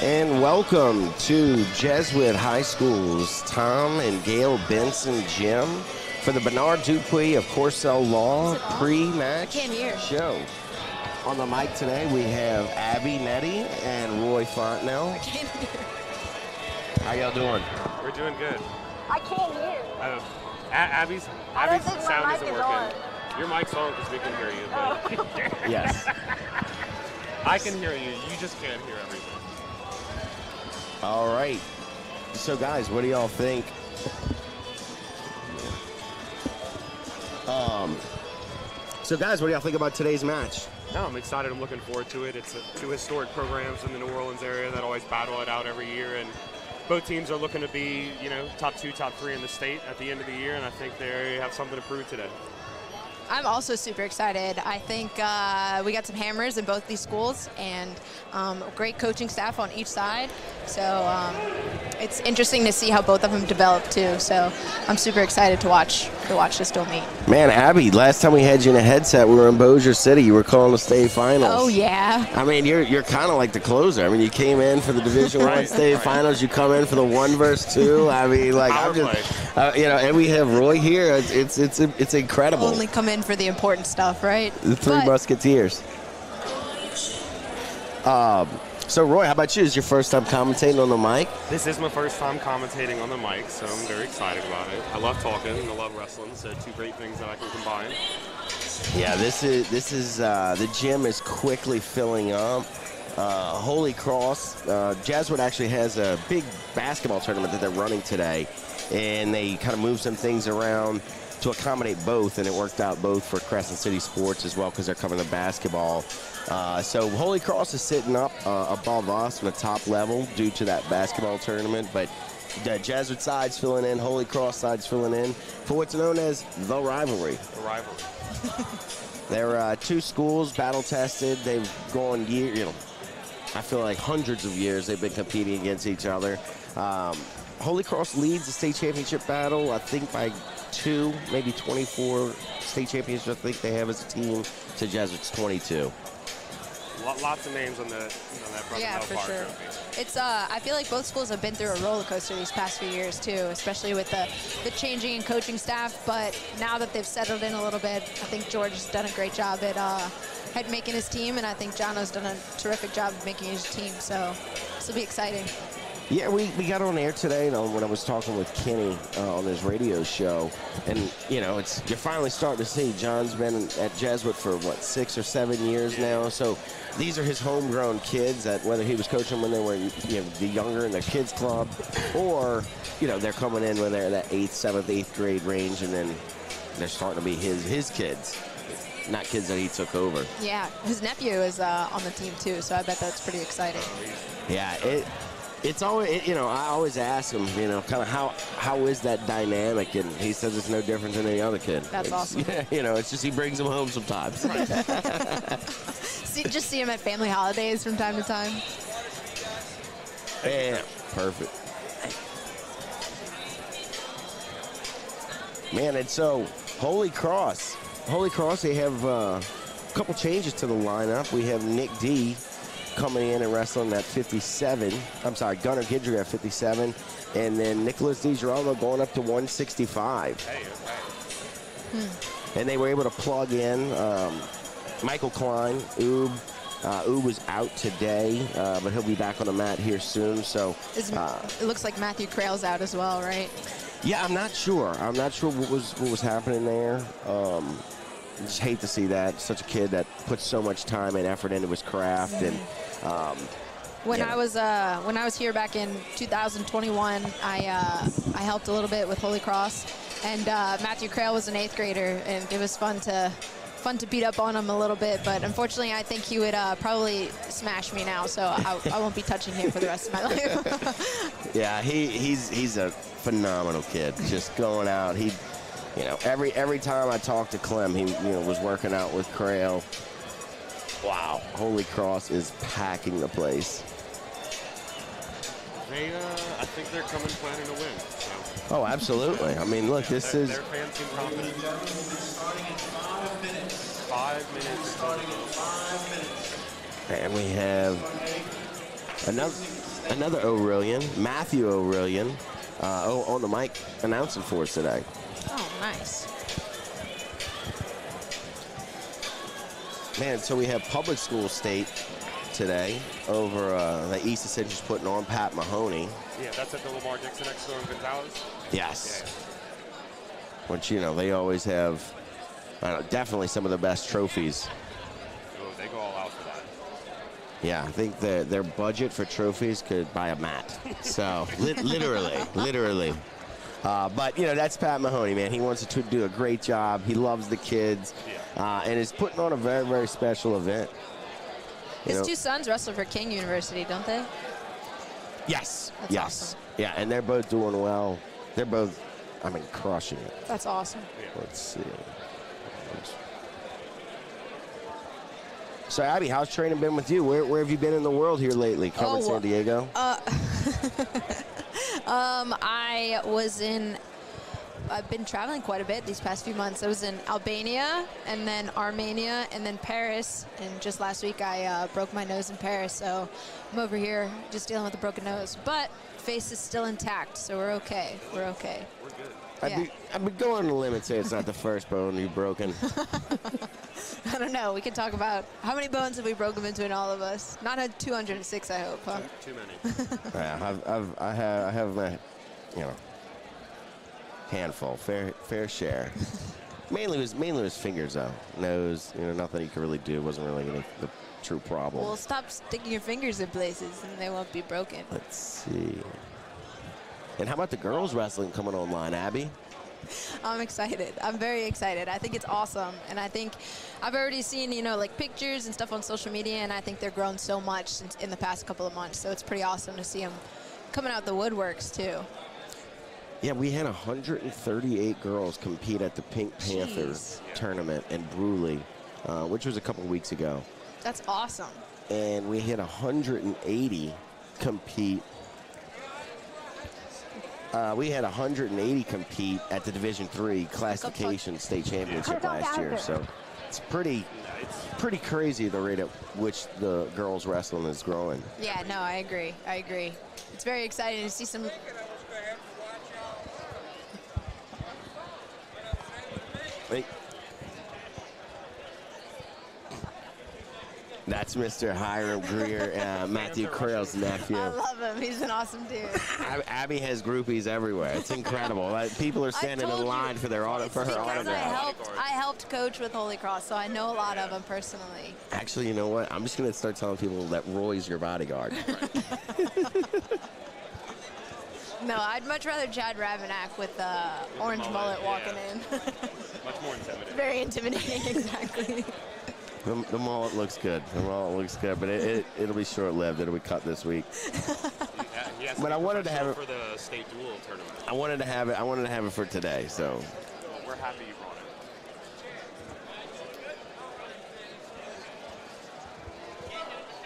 And welcome to Jesuit High School's Tom and Gail Benson Gym for the Bernard Dupuis of Corcel Law pre-match show. On the mic today, we have Abby Nettie and Roy Fontenelle. How y'all doing? We're doing good. I can't hear. Abby's sound isn't working. On. Your mic's on because we can hear you. But Yes. I can hear you. You just can't hear everything. All right. So, guys, what do y'all think? So, guys, what do y'all think about today's match? No, I'm excited. I'm looking forward to it. It's two historic programs in the New Orleans area that always battle it out every year, and both teams are looking to be, top 2, top 3 in the state at the end of the year, and I think they have something to prove today. I'm also super excited. I think we got some hammers in both these schools and great coaching staff on each side. So it's interesting to see how both of them develop too. So I'm super excited to watch this dual meet. Man, Abby, last time we had you in a headset, we were in Bossier City. You were calling the state finals. Oh yeah. I mean, you're kind of like the closer. I mean, you came in for the Division I state finals. You come in for the 1 versus 2. I mean, like I'm just, and we have Roy here. It's incredible. Only come in for the important stuff, right? The Three Musketeers. So, Roy, how about you? Is this your first time commentating on the mic? This is my first time commentating on the mic, so I'm very excited about it. I love talking and I love wrestling, so 2 great things that I can combine. Yeah, this is the gym is quickly filling up. Holy Cross, Jesuit actually has a big basketball tournament that they're running today, and they kind of moved some things around to accommodate both, and it worked out both for Crescent City Sports as well because they're coming to basketball. So Holy Cross is sitting up above us on the top level due to that basketball tournament, but the Jesuit side's filling in, Holy Cross side's filling in for what's known as the rivalry. The rivalry. They're 2 schools, battle-tested. They've gone I feel like hundreds of years they've been competing against each other. Holy Cross leads the state championship battle, I think, by 2, maybe 24 state championships I think they have as a team, to Jesuit's 22. Lots of names on that front. Yeah, for sure. It's I feel like both schools have been through a roller coaster these past few years too, especially with the changing in coaching staff. But now that they've settled in a little bit, I think George has done a great job at making his team, and I think Jono's done a terrific job of making his team. So this will be exciting. Yeah, we got on air today when I was talking with Kenny on his radio show, and you're finally starting to see John's been at Jesuit for 6 or 7 years now. So these are his homegrown kids that whether he was coaching when they were the younger in their kids club, or they're coming in when they're in that 8th, 7th, 8th grade range, and then they're starting to be his kids, not kids that he took over. Yeah, his nephew is on the team too, so I bet that's pretty exciting. Yeah, it's always, I always ask him, kind of how is that dynamic, and he says it's no different than any other kid. That's awesome. Yeah, it's just he brings them home sometimes. Just see him at family holidays from time to time. Yeah, perfect. Man, and so Holy Cross, they have a couple changes to the lineup. We have Nick D coming in and wrestling at 57. I'm sorry, Gunnar Gidry at 57. And then Nicholas DiGirolamo going up to 165. Hey, okay. And they were able to plug in Michael Klein, Oob. Oob was out today, but he'll be back on the mat here soon. So it looks like Matthew Crail's out as well, right? Yeah, I'm not sure. What was happening there. I just hate to see that. Such a kid that puts so much time and effort into his craft. And when I was here back in 2021, I helped a little bit with Holy Cross, and Matthew Crail was an 8th grader, and it was fun to beat up on him a little bit. But unfortunately, I think he would probably smash me now, so I won't be touching him for the rest of my life. Yeah, he's a phenomenal kid. Just going out, every time I talk to Clem, he was working out with Crail. Wow, Holy Cross is packing the place. I think they're coming planning to win. So. Oh, absolutely. I mean, look, this is. Their fans seem confident. Starting in 5 minutes. 5 minutes. 5 minutes. And we have another. another O'Rillian, Matthew O'Rillian, on the mic announcing for us today. Oh, nice. Man, so we have public school state today over the East Ascension's putting on Pat Mahoney. Yeah, that's at the Lamar Dixon Expo in Gonzales. Yes. Yeah. Which, they always have definitely some of the best trophies. Oh, they go all out for that. Yeah, I think their budget for trophies could buy a mat. So, literally. But, that's Pat Mahoney, man. He wants to do a great job. He loves the kids. Yeah. And is putting on a very, very special event. His two sons wrestle for King University, don't they? Yes. That's yes. awesome. Yeah, and they're both doing well. They're both, crushing it. That's awesome. Yeah. Let's see. So, Abby, how's training been with you? Where have you been in the world here lately? Coming to San Diego? I've been traveling quite a bit these past few months. I was in Albania, and then Armenia, and then Paris. And just last week, I broke my nose in Paris, so I'm over here just dealing with a broken nose. But face is still intact, so we're okay. We're okay. We're good. I'd be going on the limit, say it's not the first bone you've broken. I don't know. We can talk about how many bones have we broken between all of us. Not had 206, I hope, huh? Too many. Yeah, I have my, handful, fair share. mainly was fingers though. Nose, nothing you could really do. Wasn't really the true problem. Well, stop sticking your fingers in places and they won't be broken. Let's see. And how about the girls wrestling coming online, Abby? I'm excited. I'm very excited. I think it's awesome. And I think I've already seen, pictures and stuff on social media, and I think they're grown so much since in the past couple of months. So it's pretty awesome to see them coming out the woodworks, too. Yeah, we had 138 girls compete at the Pink Panther tournament in Bruley, which was a couple weeks ago. That's awesome. And we had 180 compete. We had 180 compete at the Division III classification state championship last year. So it's pretty crazy the rate at which the girls wrestling is growing. Yeah, no, I agree. It's very exciting to see some. Wait. That's Mr. Hiram Greer, Matthew Crail's nephew. I love him. He's an awesome dude. Abby has groupies everywhere. It's incredible. People are standing in line for her autograph. I helped coach with Holy Cross, so I know a lot of them personally. Actually, you know what? I'm just going to start telling people that Roy's your bodyguard. No, I'd much rather Chad Ravenack with the orange mullet walking in. Much more intimidating. Very intimidating, exactly. The mullet looks good. But it'll be short-lived. It'll be cut this week. But I wanted to have it for the state duel tournament. I wanted to have it for today. So well, we're happy you brought it.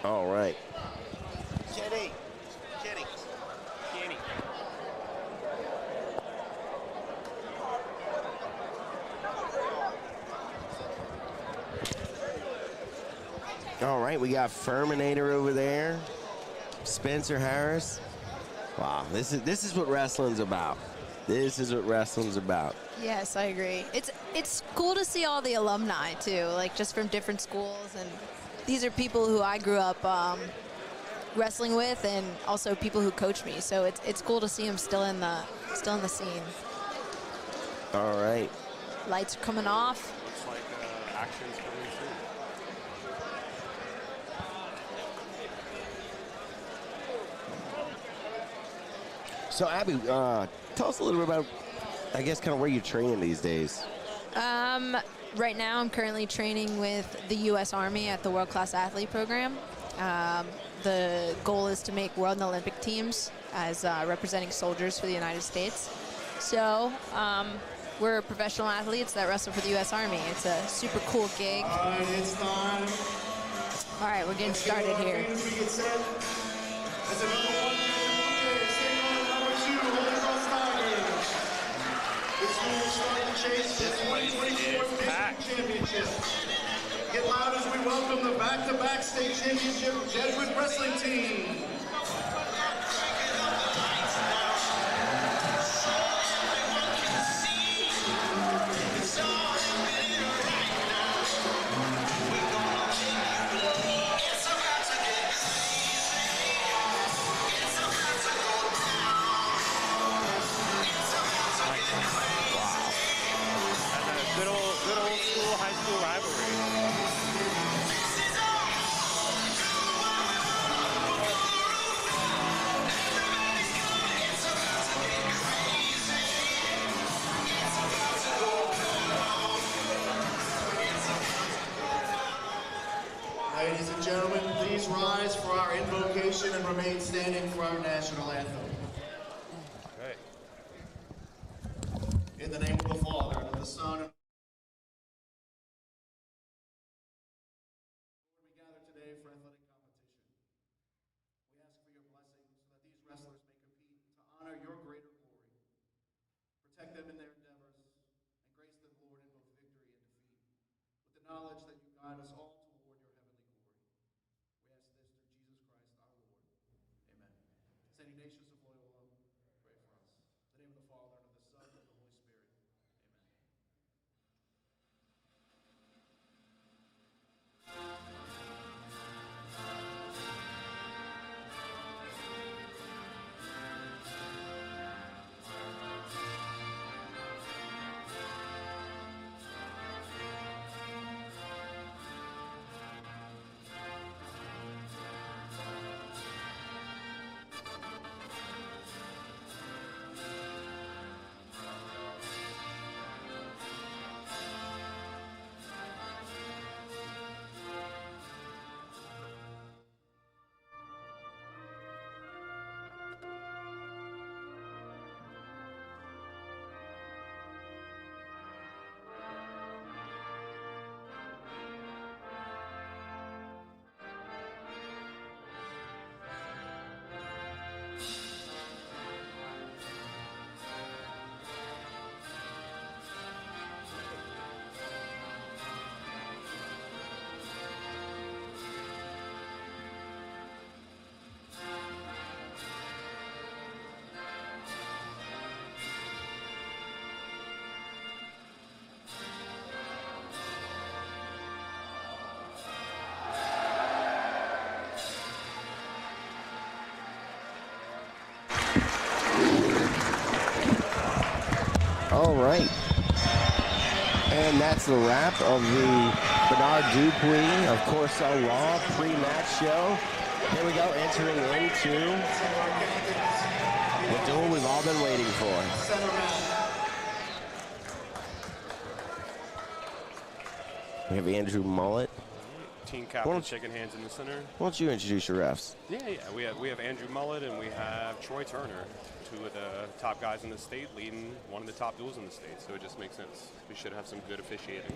all right. Kenny. All right, we got Furminator over there. Spencer Harris. Wow, this is what wrestling's about. This is what wrestling's about. Yes, I agree. It's cool to see all the alumni too, just from different schools, and these are people who I grew up wrestling with, and also people who coach me. So it's cool to see them still in the scene. All right. Lights are coming off. Looks like action's coming soon. So, Abby, tell us a little bit about, I guess, kind of where you're training these days. Right now, I'm currently training with the U.S. Army at the World Class Athlete Program. The goal is to make World and Olympic teams as representing soldiers for the United States. So, we're professional athletes that wrestle for the U.S. Army. It's a super cool gig. All right, we're getting started here. Get loud as we welcome the back-to-back state championship Jesuit wrestling team. And a good old school high school rivalry. Ladies and gentlemen, please rise for our invocation and remain standing for our national anthem. Okay. In the name of the Father, and of the Son, and we gather today for athletic competition. We ask for your blessing so that these wrestlers may compete to honor your greater glory. Protect them in their endeavors and grace them, Lord, in both victory and defeat, with the knowledge that you guide us all toward your heavenly glory. We ask this through Jesus Christ our Lord. Amen. St. Ignatius of Loyola, pray for us. In the name of the Father, and of the Son, and of the Holy Spirit. Amen. All right. And that's the wrap of the Bernard Dupuis of Corso Law pre-match show. Here we go, entering into the duel we've all been waiting for. We have Andrew Mullet. Team captain shaking hands in the center. Why don't you introduce your refs? Yeah. We have Andrew Mullet and we have Troy Turner, two of the top guys in the state, leading one of the top duels in the state. So it just makes sense. We should have some good officiating.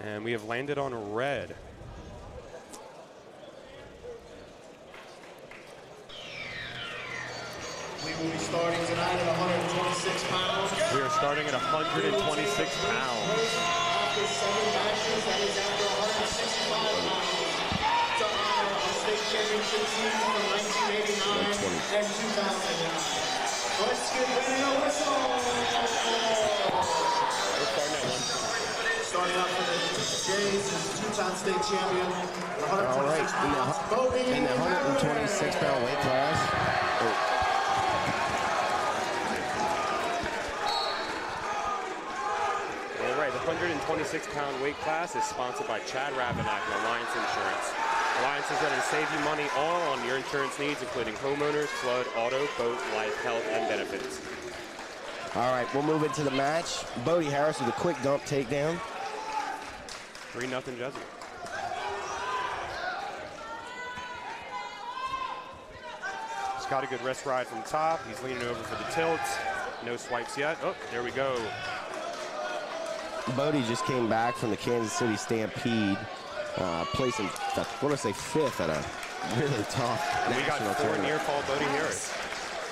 And we have landed on red. We will be starting tonight at 126 pounds. We are starting at 126 pounds. After 7 matches, that is after 165 pounds. To honor our state championship team from 1989 and 2009. Let's get ready to whistle. We're starting at 1. Starting out for the Jays is 2-time state champion. All right, in the 126-pound weight class. All right, the 126-pound weight class is sponsored by Chad Ravenack and Alliance Insurance. Alliance is ready to save you money all on your insurance needs, including homeowners, flood, auto, boat, life, health, and benefits. All right, we'll move into the match. Bodie Harris with a quick dump takedown. 3-0 Jesuit. He's got a good wrist ride from the top. He's leaning over for the tilt. No swipes yet. Oh, there we go. Bodie just came back from the Kansas City Stampede, placing, I want to say 5th at a really tough We got national 4 tournament. near fall Bodie Harris.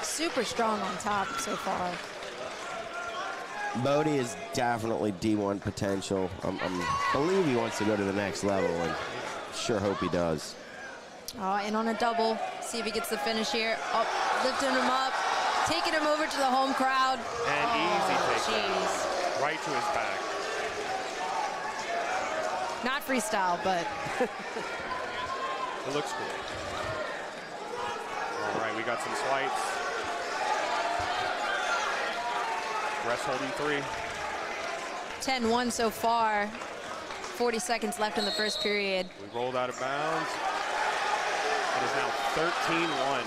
Super strong on top so far. Bodie is definitely D1 potential. I believe he wants to go to the next level, and sure hope he does. And on a double, see if he gets the finish here. Oh, lifting him up, taking him over to the home crowd. And easy takedown. Jeez. Right to his back. Not freestyle, but It looks cool. All right, we got some swipes. Rest holding 3. 10-1 so far. 40 seconds left in the first period. We rolled out of bounds. It is now 13-1.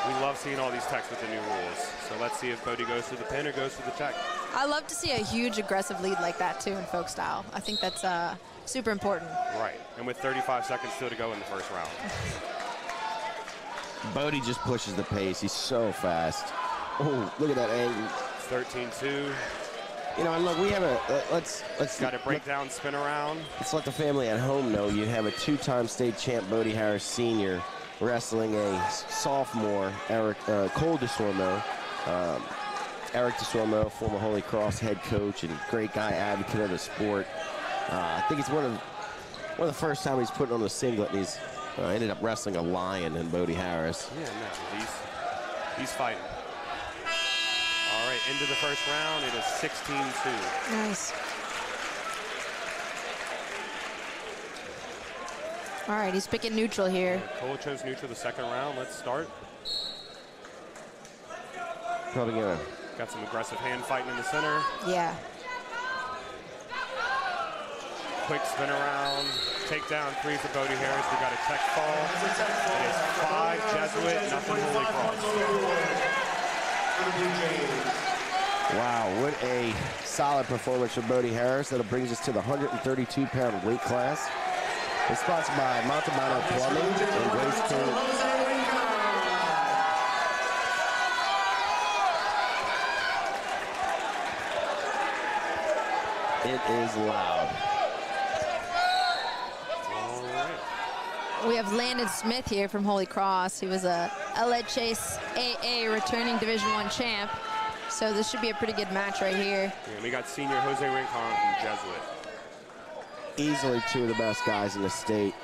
We love seeing all these techs with the new rules. So let's see if Bodie goes for the pin or goes for the tech. I love to see a huge aggressive lead like that too in folk style. I think that's super important. Right, and with 35 seconds still to go in the first round. Bodie just pushes the pace. He's so fast. Oh, look at that angle. 13-2. You know, and look, we have let's Got a breakdown, spin around. Let's let the family at home know you have a 2-time state champ, Bodie Harris Sr., wrestling a sophomore, Cole DeSormo. Eric DeSormo, former Holy Cross head coach and great guy, advocate of the sport. I think it's one of the first time he's putting on a singlet, and he's ended up wrestling a lion in Bodie Harris. Yeah, no, he's fighting. All right, into the first round, it is 16-2. Nice. All right, he's picking neutral here. Cole chose neutral the second round. Let's start. Probably gonna. Got some aggressive hand fighting in the center. Yeah. Quick spin around. Takedown 3 for Bodie Harris. We got a tech fall. It is 5 Jesuit, nothing Holy Cross. Wow, what a solid performance for Bodie Harris. That'll brings us to the 132-pound weight class. It's sponsored by Montalbano Plumbing and Grace King. It is loud. All right. We have Landon Smith here from Holy Cross. He was a LHS AA returning Division I champ. So this should be a pretty good match right here. And we got senior Jose Rincon from Jesuit. Easily 2 of the best guys in the state.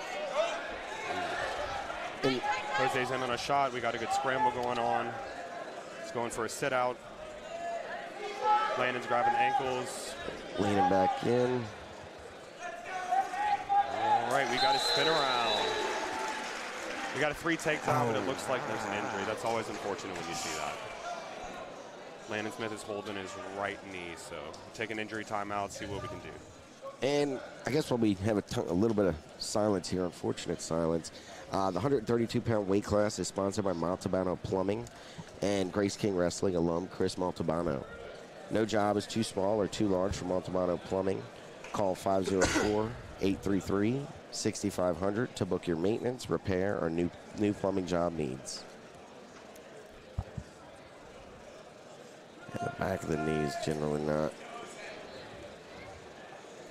And Jose's in on a shot. We got a good scramble going on. He's going for a sit out. Landon's grabbing ankles. leaning back in. All right, we got a spin around. We got a 3 takedown, but it looks like there's an injury. That's always unfortunate when you see that. Landon Smith is holding his right knee, so we'll take an injury timeout, see what we can do. And I guess while we have a little bit of silence here, unfortunate silence, the 132-pound weight class is sponsored by Montalbano Plumbing and Grace King Wrestling alum Chris Montalbano. No job is too small or too large for Montalbano Plumbing. Call 504-833-6500 to book your maintenance, repair, or new plumbing job needs. And the back of the knee is generally not.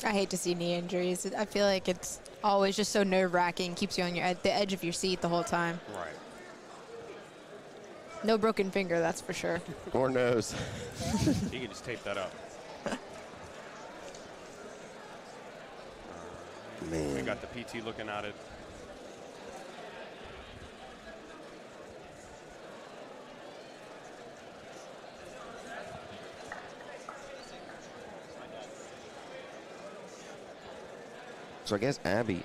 I hate to see knee injuries. I feel like it's always just so nerve-wracking, keeps you on at the edge of your seat the whole time. Right. No broken finger, that's for sure. Or nose. You can just tape that up. Man. We got the PT looking at it. So I guess, Abby,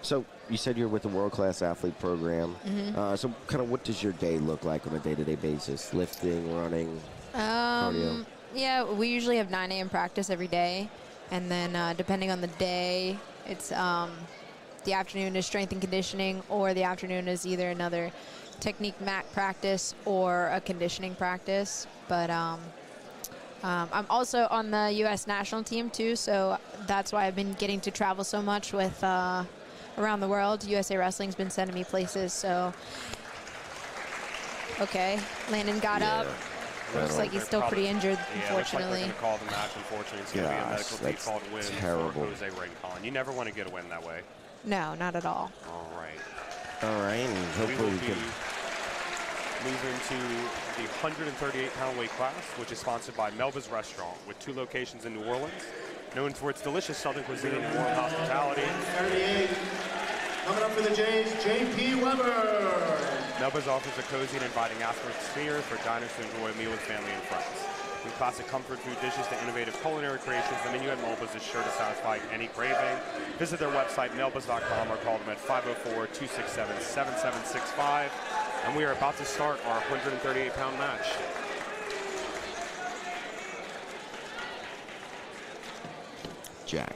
so you said you're with the World Class Athlete Program. Mm-hmm. So kind of what does your day look like on a day-to-day basis? Lifting, running, cardio? Yeah, we usually have 9 a.m. practice every day. And then depending on the day, it's the afternoon is strength and conditioning, or the afternoon is either another technique mat practice or a conditioning practice. But I'm also on the U.S. national team, too, so that's why I've been getting to travel so much with around the world. USA Wrestling's been sending me places, so. Okay, Landon got up. Looks like he's still pretty injured, unfortunately. Yeah, looks like they're going to call the match, unfortunately. It's going to be a medical default win for Jose Rincon. You never want to get a win that way. No, not at all. All right. All right, and hopefully we can move into the 138-pound weight class, which is sponsored by Melba's Restaurant, with 2 locations in New Orleans, known for its delicious Southern cuisine and warm hospitality. 38, coming up for the Jays, J.P. Weber. Melba's offers a cozy and inviting atmosphere for diners to enjoy a meal with family and friends. From classic comfort food dishes to innovative culinary creations, the menu at Melba's is sure to satisfy any craving. Visit their website, melbas.com, or call them at 504-267-7765. And we are about to start our 138-pound match. Jack.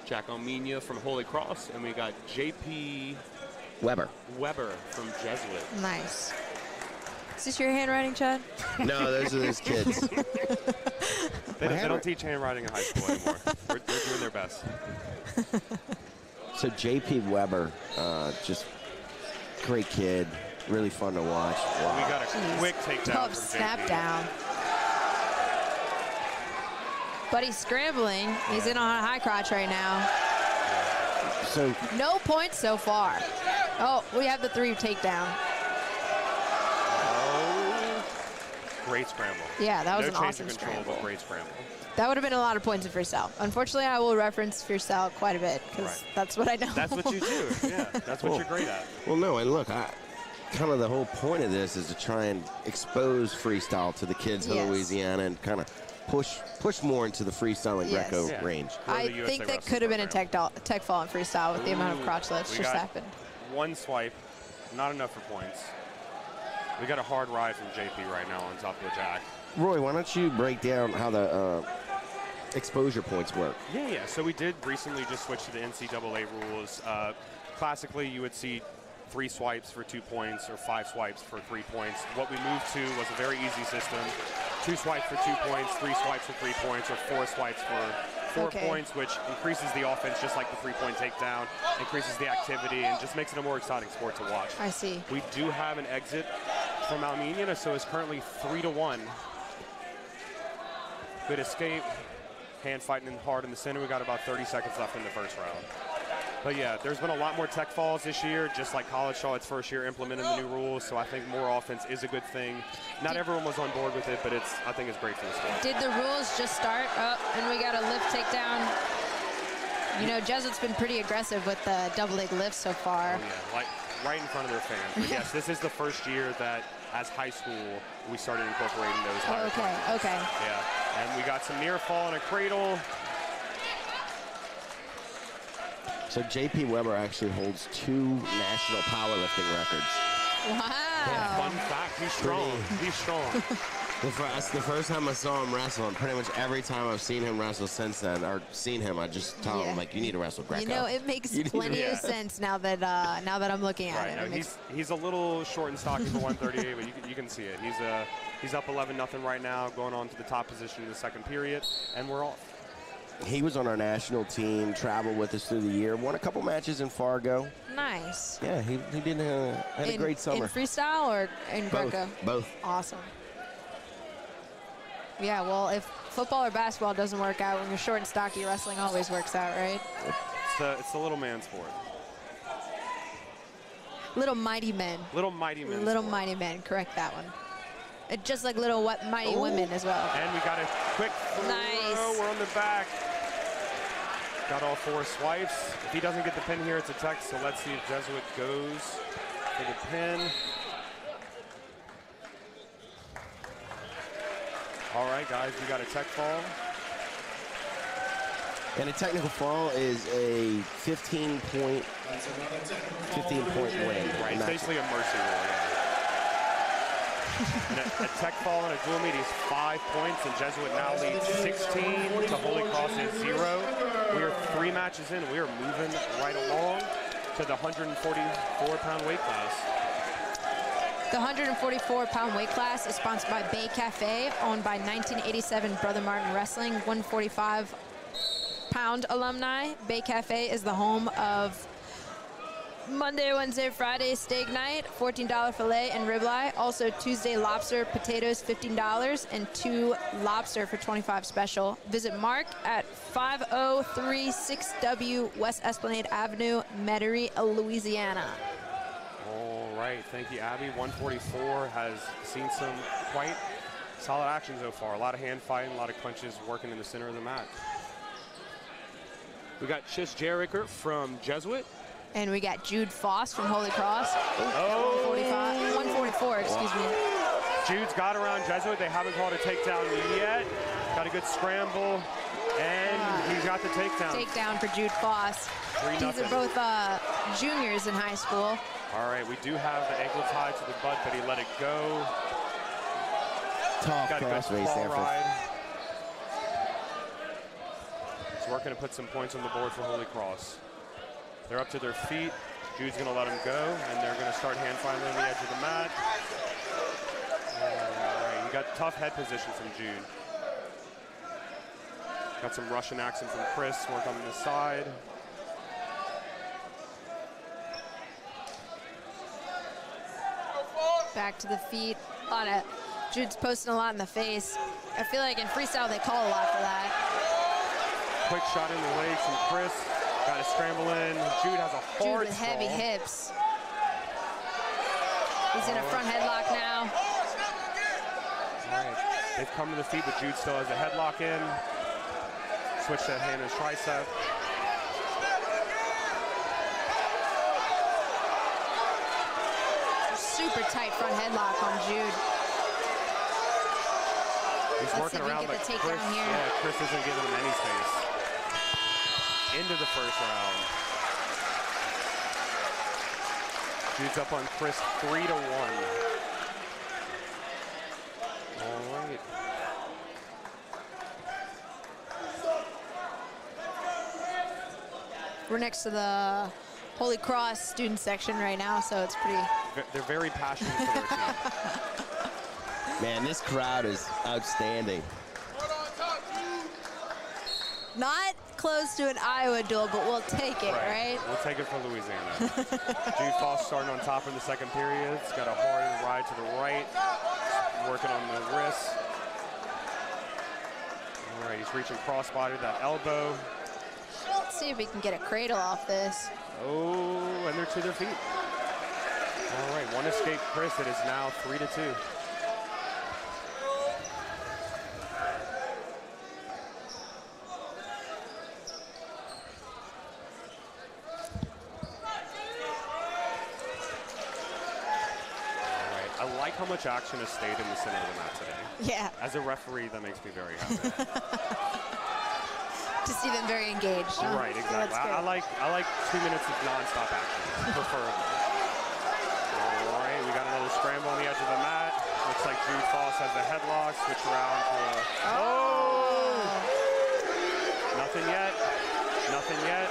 Jack Almenia from Holy Cross, and we got J.P. Weber. From Jesuit. Nice. Is this your handwriting, Chad? No, those are those kids. They don't teach handwriting in high school anymore. They're doing their best. So J.P. Weber, just great kid, really fun to watch. Wow. We got a quick takedown Tough from snap JP. down. But he's scrambling. He's in on a high crotch right now. So No points so far. Oh, we have the 3 takedown. Oh, great scramble. Yeah, that was no an change awesome of control, scramble. but great scramble. That would have been a lot of points in freestyle. Unfortunately, I will reference freestyle quite a bit because Right. that's what I know. That's what you do. Yeah, that's what you're great at. well, no, and look, kind of the whole point of this is to try and expose freestyle to the kids of Yes. Louisiana and kind of push more into the freestyle and Yes. Greco Yeah. range. Grow the I USA think that wrestling could have been a program. tech fall in freestyle with the amount of Ooh, crotch lifts we just got happened. One swipe, not enough for points. We got a hard ride from JP right now on top of the Jack. Roy, why don't you break down how the exposure points work? Yeah. So we did recently just switch to the NCAA rules. Classically, you would see 3 swipes for 2 points or 5 swipes for 3 points. What we moved to was a very easy system. 2 swipes for 2 points, 3 swipes for 3 points, or 4 swipes for 4 Okay. points, which increases the offense just like the 3-point takedown, increases the activity, and just makes it a more exciting sport to watch. I see. We do have an exit from Almenia, so it's currently 3-1. Good escape. Hand fighting hard in the center. We got about 30 seconds left in the first round. But yeah, there's been a lot more tech falls this year, just like college saw its first year implementing the new rules, so I think more offense is a good thing. Not everyone was on board with it, but I think it's great for the sport. Did the rules just start? Oh, and we got a lift takedown. You know, Jesuit's been pretty aggressive with the double leg lifts so far. Oh, yeah, like right in front of their fans. But yes, this is the first year that, as high school, we started incorporating those higher punches. Okay. Yeah, and we got some near fall and a cradle. So J.P. Weber actually holds 2 national powerlifting records. Wow. Fun fact, he's strong. He's strong. That's the first time I saw him wrestle, and pretty much every time I've seen him wrestle since then, or seen him, I just tell him, like, you need to wrestle Greco. You know, it makes You need to- plenty of sense now that I'm looking at Right, it. no, It makes- he's a little short and stocky for 138, but you can see it. He's up 11-0 right now, going on to the top position in the second period, and we're off. He was on our national team, traveled with us through the year, won a couple matches in Fargo. nice. Yeah, he did had a great summer. In freestyle or in Both. Greco? Both. Awesome. Yeah, well, if football or basketball doesn't work out, when you're short and stocky, wrestling always works out, right? It's the little man sport. Little mighty men. Little mighty men Little sport. mighty men, correct that one. Just like little mighty women as well. And we got a quick throw. Nice. We're on the back. Got all 4 swipes. If he doesn't get the pin here, it's a tech, so let's see if Jesuit goes for the pin. All right, guys, we got a tech fall. And a technical fall is a 15-point win. Right, it's basically a mercy rule, yeah. And a tech fall and a dual meet is 5 points, and Jesuit now leads 16 to Holy Cross is 0. We are 3 matches in, and we are moving right along to the 144-pound weight class. The 144-pound weight class is sponsored by Bay Cafe, owned by 1987 Brother Martin Wrestling, 145-pound alumni. Bay Cafe is the home of Monday, Wednesday, Friday steak night, $14 filet and ribeye. Also Tuesday lobster, potatoes, $15, and 2 lobster for $25 special. Visit Mark at 5036W West Esplanade Avenue, Metairie, Louisiana. All right, thank you, Abby. 144 has seen some quite solid action so far. A lot of hand fighting, a lot of punches working in the center of the mat. We got Chis Jericker from Jesuit. And we got Jude Foss from Holy Cross. Oh. 144, excuse me. Jude's got around Jesuit. They haven't called a takedown yet. Got a good scramble, and he's got the takedown. Takedown for Jude Foss. 3-0. These are both juniors in high school. All right, we do have the ankle tied to the butt, but he let it go. Tough Got a good cross face claw there. ride. He's working to put some points on the board for Holy Cross. They're up to their feet. Jude's going to let him go, and they're going to start hand filing on the edge of the mat. All right, you got tough head position from Jude. Got some Russian action from Chris, work on the side. Back to the feet. Jude's posting a lot in the face. I feel like in freestyle they call a lot for that. Quick shot in the legs from Chris. Got to scramble in. Jude has a hard Jude with heavy stall. hips. He's in a front headlock now. All right. They've come to the feet, but Jude still has a headlock in. Switch that hand and tricep. Super tight front headlock on Jude. He's working around, but Chris, Chris isn't giving him any space. Into the first round. Jude's up on Chris 3-1. All right. We're next to the Holy Cross student section right now, so it's pretty... They're very passionate for their team. Man, this crowd is outstanding. Not close to an Iowa duel, but we'll take it, right? We'll take it for Louisiana. Jude Foss starting on top in the second period. He's got a hard ride to the right, working on the wrist. All right, he's reaching crossbody, that elbow. Let's see if we can get a cradle off this. Oh, and they're to their feet. All right, one escape, Chris. It is now 3-2. I like how much action has stayed in the center of the mat today. Yeah. As a referee, that makes me very happy. To see them very engaged. Huh? Right, exactly. I like 2 minutes of nonstop action, preferably. All right, we got another scramble on the edge of the mat. Looks like Jude Foss has a headlock. Switch around to a... Oh! Nothing yet. Nothing yet.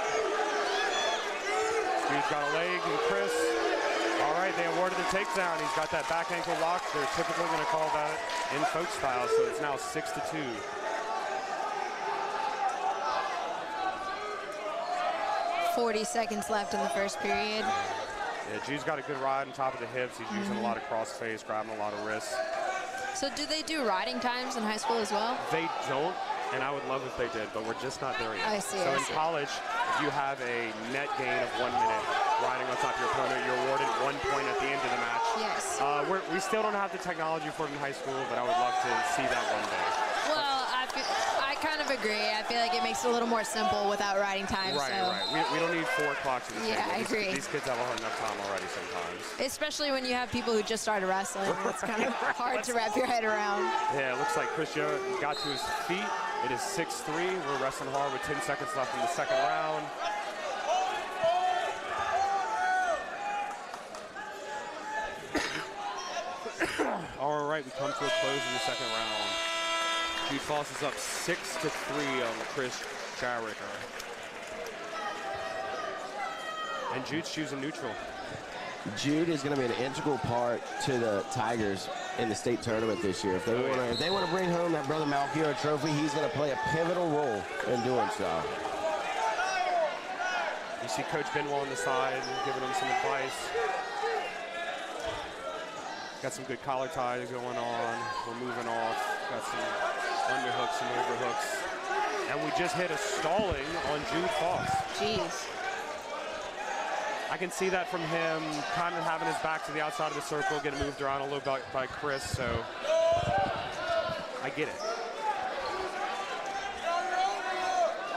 Jude's got a leg, and Chris. All right, they awarded the takedown. He's got that back ankle lock. They're typically going to call that in folk style, so it's now 6-2. 40 seconds left in the first period. Yeah, Jude's got a good ride on top of the hips. He's using a lot of cross face, grabbing a lot of wrists. So do they do riding times in high school as well? They don't, and I would love if they did, but we're just not there yet. I see. So in college, if you have a net gain of 1 minute riding on top of your opponent, you're awarded 1 point at the end of the match. Yes. We still don't have the technology for it in high school, but I would love to see that one day. Well, I kind of agree. I feel like it makes it a little more simple without riding time. Right, so. right. We don't need 4 clocks in the Yeah, I agree. These kids have a hard enough time already sometimes. Especially when you have people who just started wrestling. It's kind of hard to wrap your head around. Yeah, it looks like Chris Joe got to his feet. It is 6-3. We're wrestling hard with 10 seconds left in the second round. All right, we come to a close in the second round. Jude Foss is up 6-3 on Chris Jarricker. And Jude's choosing neutral. Jude is going to be an integral part to the Tigers in the state tournament this year. If they want to bring home that Brother Malchior trophy, he's going to play a pivotal role in doing so. You see Coach Benwell on the side giving him some advice. Got some good collar ties going on. We're moving off. Got some underhooks, some overhooks. And we just hit a stalling on Jude Foss. Jeez. I can see that from him kind of having his back to the outside of the circle, getting moved around a little bit by Chris, so I get it.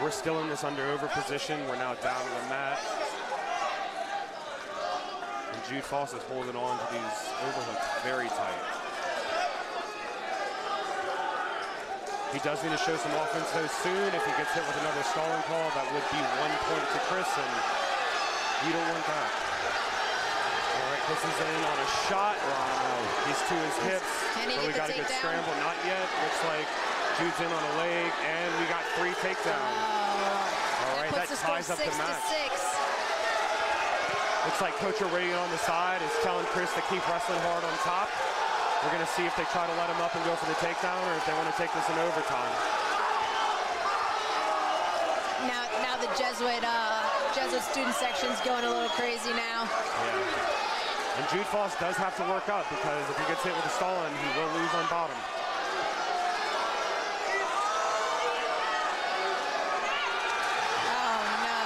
We're still in this under-over position. We're now down to the mat. And Jude Foss is holding on to these overhooks very tight. He does need to show some offense though soon. If he gets hit with another stalling call, that would be 1 point to Chris, and you don't want that. All right, Chris is in on a shot. Wow. He's to his hips. Can he so we get got the a good takedown? scramble. Not yet. Looks like Jude's in on a leg, and we got 3 takedowns. All right, that ties up the match. 6-6. Looks like Coach Aurelian on the side is telling Chris to keep wrestling hard on top. We're going to see if they try to let him up and go for the takedown, or if they want to take this in overtime. Now the Jesuit student section's going a little crazy now. Yeah. And Jude Foss does have to work up, because if he gets hit with a stall-in, he will lose on bottom. Oh, no.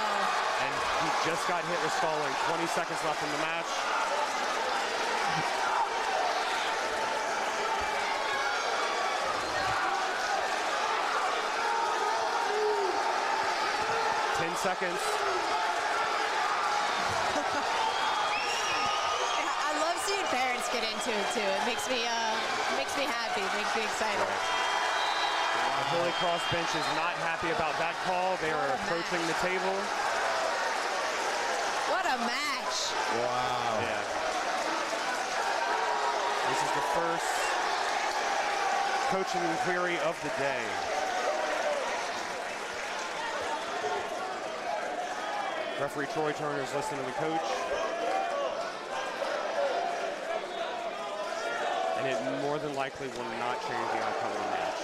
And he just got hit with stalling. 20 seconds left in the match. Seconds. I love seeing parents get into it too. It makes me happy. It makes me excited. The Holy Cross bench is not happy about that call. They are approaching the table. What a match! Wow. Yeah. This is the first coaching inquiry of the day. Referee Troy Turner is listening to the coach. And it more than likely will not change the outcome of the match.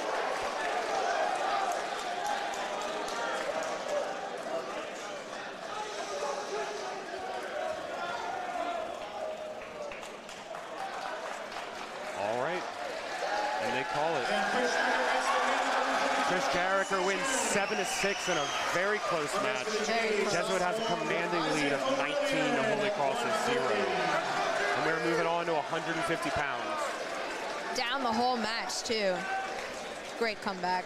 All right. And they call it. Chris Jericho wins 7-6 in a very close match. Jesuit has a commanding lead of 19 to Holy Cross's 0. And we're moving on to 150 pounds. Down the whole match, too. Great comeback.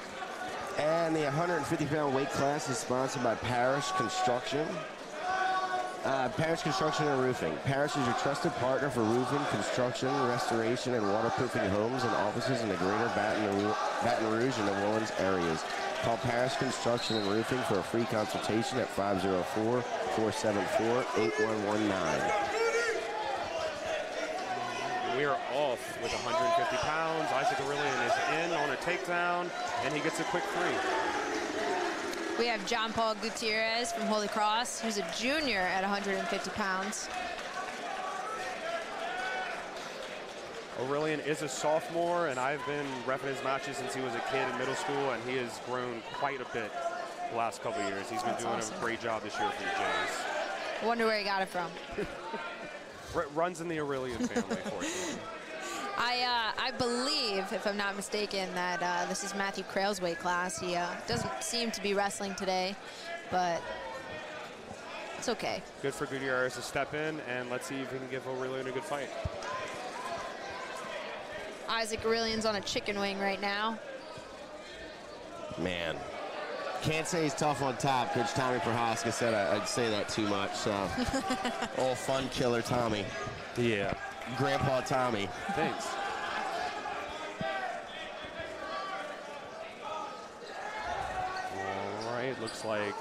And the 150-pound weight class is sponsored by Parish Construction. Parish Construction and Roofing. Parish is your trusted partner for roofing, construction, restoration, and waterproofing homes and offices in the greater Baton Rouge and New Orleans areas. Call Parish Construction and Roofing for a free consultation at 504-474-8119. We are off with 150 pounds. Isaac Aurelian is in on a takedown, and he gets a quick 3. We have John Paul Gutierrez from Holy Cross, who's a junior at 150 pounds. Aurelian is a sophomore, and I've been reffing his matches since he was a kid in middle school, and he has grown quite a bit the last couple of years. He's been doing a great job this year for the Jays. I wonder where he got it from. Runs in the Aurelian family, fortunately. I believe, if I'm not mistaken, that this is Matthew Crail's weight class. He doesn't seem to be wrestling today, but it's okay. Good for Gutierrez to step in, and let's see if he can give Aurelian a good fight. Isaac Aurelian's on a chicken wing right now. Man, can't say he's tough on top. Coach Tommy Prohaska said I'd say that too much. So, old fun killer Tommy. Yeah. Grandpa Tommy. Thanks. All right, looks like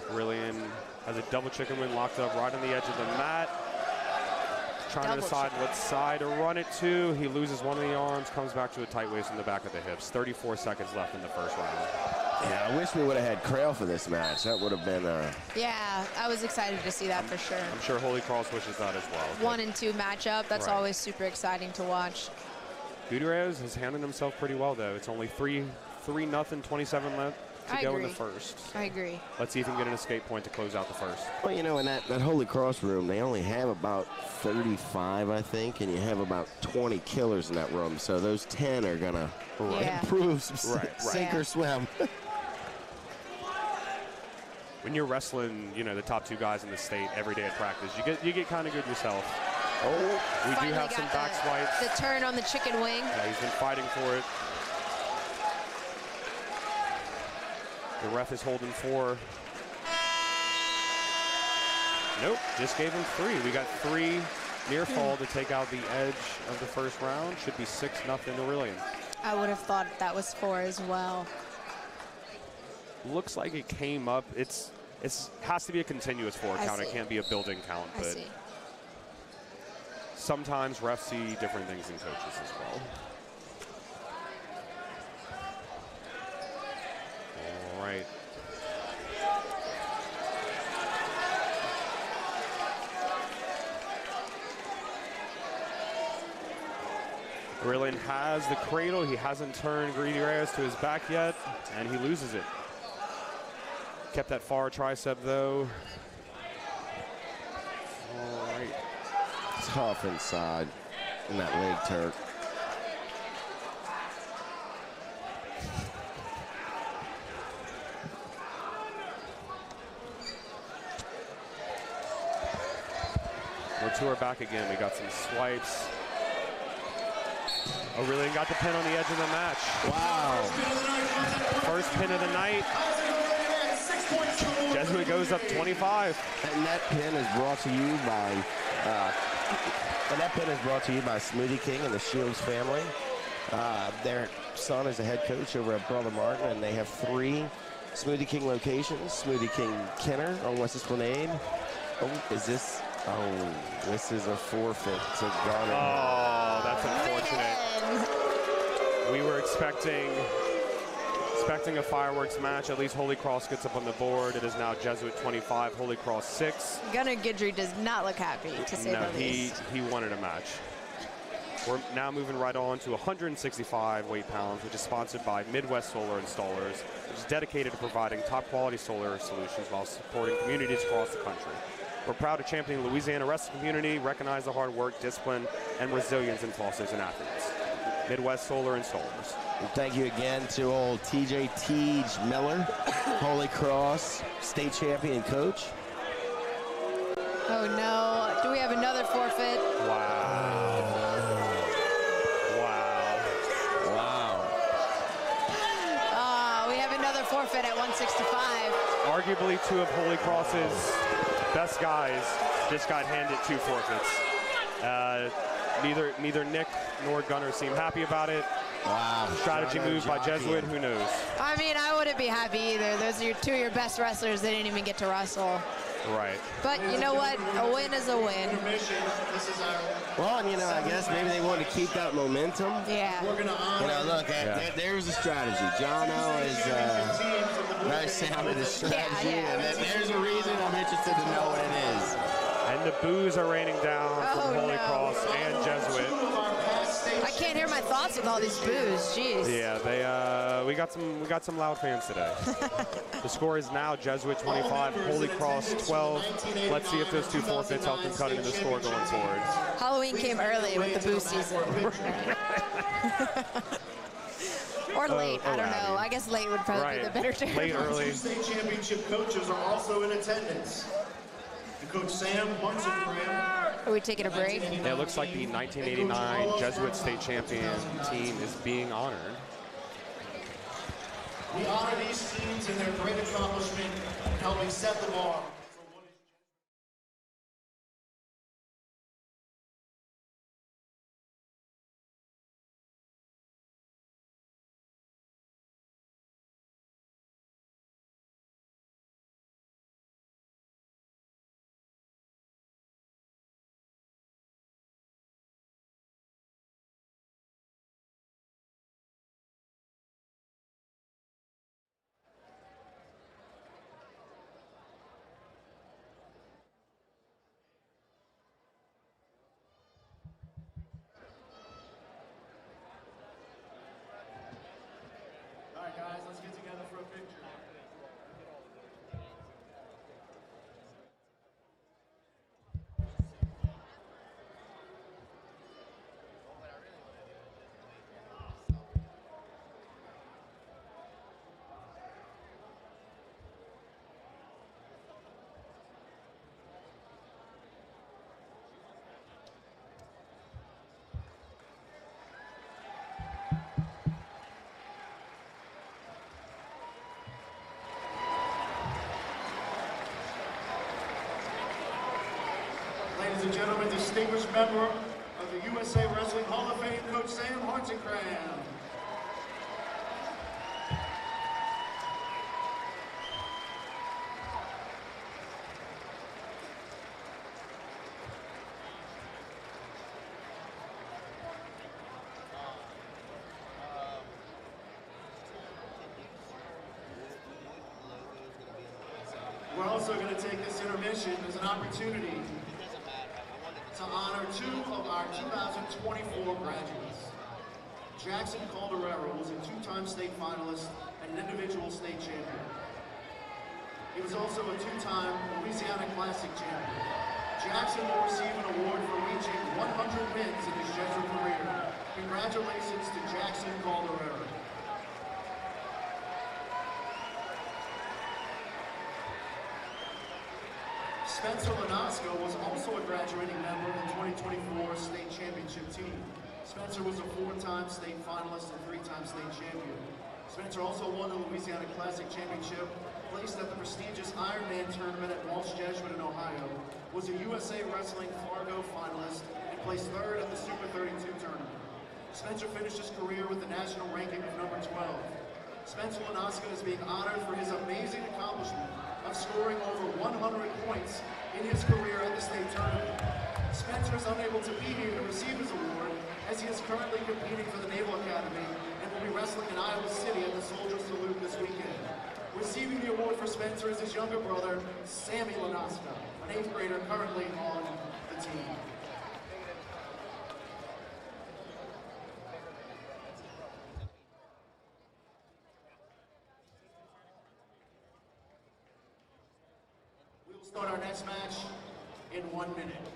Aurelian has a double chicken wing locked up right on the edge of the mat. Trying to decide what side to run it to. He loses one of the arms, comes back to a tight waist in the back of the hips. 34 seconds left in the first round. Yeah, I wish we would have had Crail for this match. That would have been Yeah, I was excited to see that for sure. I'm sure Holy Cross wishes that as well. 1 and 2 matchup. That's always super exciting to watch. Gutierrez has handled himself pretty well, though. It's only 3-0, 27 left to go in the first. I agree. Let's see if he can get an escape point to close out the first. Well, you know, in that Holy Cross room, they only have about 35, I think, and you have about 20 killers in that room. So those 10 are going to improve, sink or swim. When you're wrestling, you know, the top 2 guys in the state every day at practice, you get kind of good yourself. Oh, we do have some back swipes. The turn on the chicken wing. Yeah, he's been fighting for it. The ref is holding 4. Nope, just gave him 3. We got 3 near fall to take out the edge of the first round. Should be 6-0 Aurelian. I would have thought that was 4 as well. Looks like it came up. It has to be a continuous 4 count. It can't be a building count. I But see. sometimes refs see different things than coaches as well. Owen has the cradle. He hasn't turned Greedy Reyes to his back yet, and he loses it. Kept that far tricep, though. All right. Tough inside in that leg Turk. We're to our back again. We got some swipes. Aurelian got the pin on the edge of the match. Wow. First pin of the night. Jesuit goes up 25. And that pin is brought to you by Smoothie King and the Shields family. Their son is a head coach over at Brother Martin, and they have 3 Smoothie King locations. Smoothie King Kenner on West Esplanade. This is a forfeit to Garner. Oh, that's unfortunate. We were expecting a fireworks match. At least Holy Cross gets up on the board. It is now Jesuit 25, Holy Cross 6. Gunnar Guidry does not look happy, to say the least. He wanted a match. We're now moving right on to 165 weight pounds, which is sponsored by Midwest Solar Installers, which is dedicated to providing top quality solar solutions while supporting communities across the country. We're proud to champion the Louisiana wrestling community, recognize the hard work, discipline, and resilience in fosters and athletes. Midwest Solar Installers. And thank you again to old TJ Teej Miller, Holy Cross state champion coach. Oh no, do we have another forfeit? Wow. We have another forfeit at 165. Arguably 2 of Holy Cross's best guys just got handed 2 forfeits. Neither Nick nor Gunnar seem happy about it. Wow. Strategy move by Jesuit, who knows? I mean, I wouldn't be happy either. Those are 2 of your best wrestlers. They didn't even get to wrestle. Right. But you know what? A win is a win. Well, and I guess maybe they wanted to keep that momentum. Yeah. Look, there's a strategy. Jono is very sound in his strategy, and there's a reason I'm interested to know what it is. And the boos are raining down from Holy Cross and Jesuit. I can't hear my thoughts with all these boos. Jeez. Yeah, we got some loud fans today. The score is now Jesuit 25, Holy Cross 12. Let's see if those 2 forfeits help them cut into the score going forward. Halloween came early with the boo season. Or late, I don't know. I guess late would probably be the better term. Late early. State championship coaches are also in attendance. And Coach Sam Munson-Graham. Are we taking a break? It looks like the 1989 Jesuit state champion team is being honored. We honor these teams and their great accomplishment in helping set the bar. All right, guys, let's get together for a picture. Ladies and gentlemen, distinguished member of the USA Wrestling Hall of Fame, Coach Sam Munson-Graham. We're also going to take this intermission as an opportunity to honor 2 of our 2024 graduates. Jackson Calderero was a 2-time state finalist and an individual state champion. He was also a 2-time Louisiana Classic champion. Jackson will receive an award for reaching 100 wins in his Jesuit career. Congratulations to Jackson Calderero. Spencer Lanasco was also a graduating member of the 2024 state championship team. Spencer was a 4-time state finalist and 3-time state champion. Spencer also won the Louisiana Classic Championship, placed at the prestigious Ironman tournament at Walsh Jesuit in Ohio, was a USA Wrestling Fargo finalist, and placed 3rd at the Super 32 tournament. Spencer finished his career with a national ranking of number 12. Spencer Lanasco is being honored for his amazing accomplishment of scoring over 100 points in his career at the state tournament. Spencer is unable to be here to receive his award as he is currently competing for the Naval Academy and will be wrestling in Iowa City at the Soldier Salute this weekend. Receiving the award for Spencer is his younger brother, Sammy Lanasco, an 8th grader currently on the team. We will start our next match in 1 minute.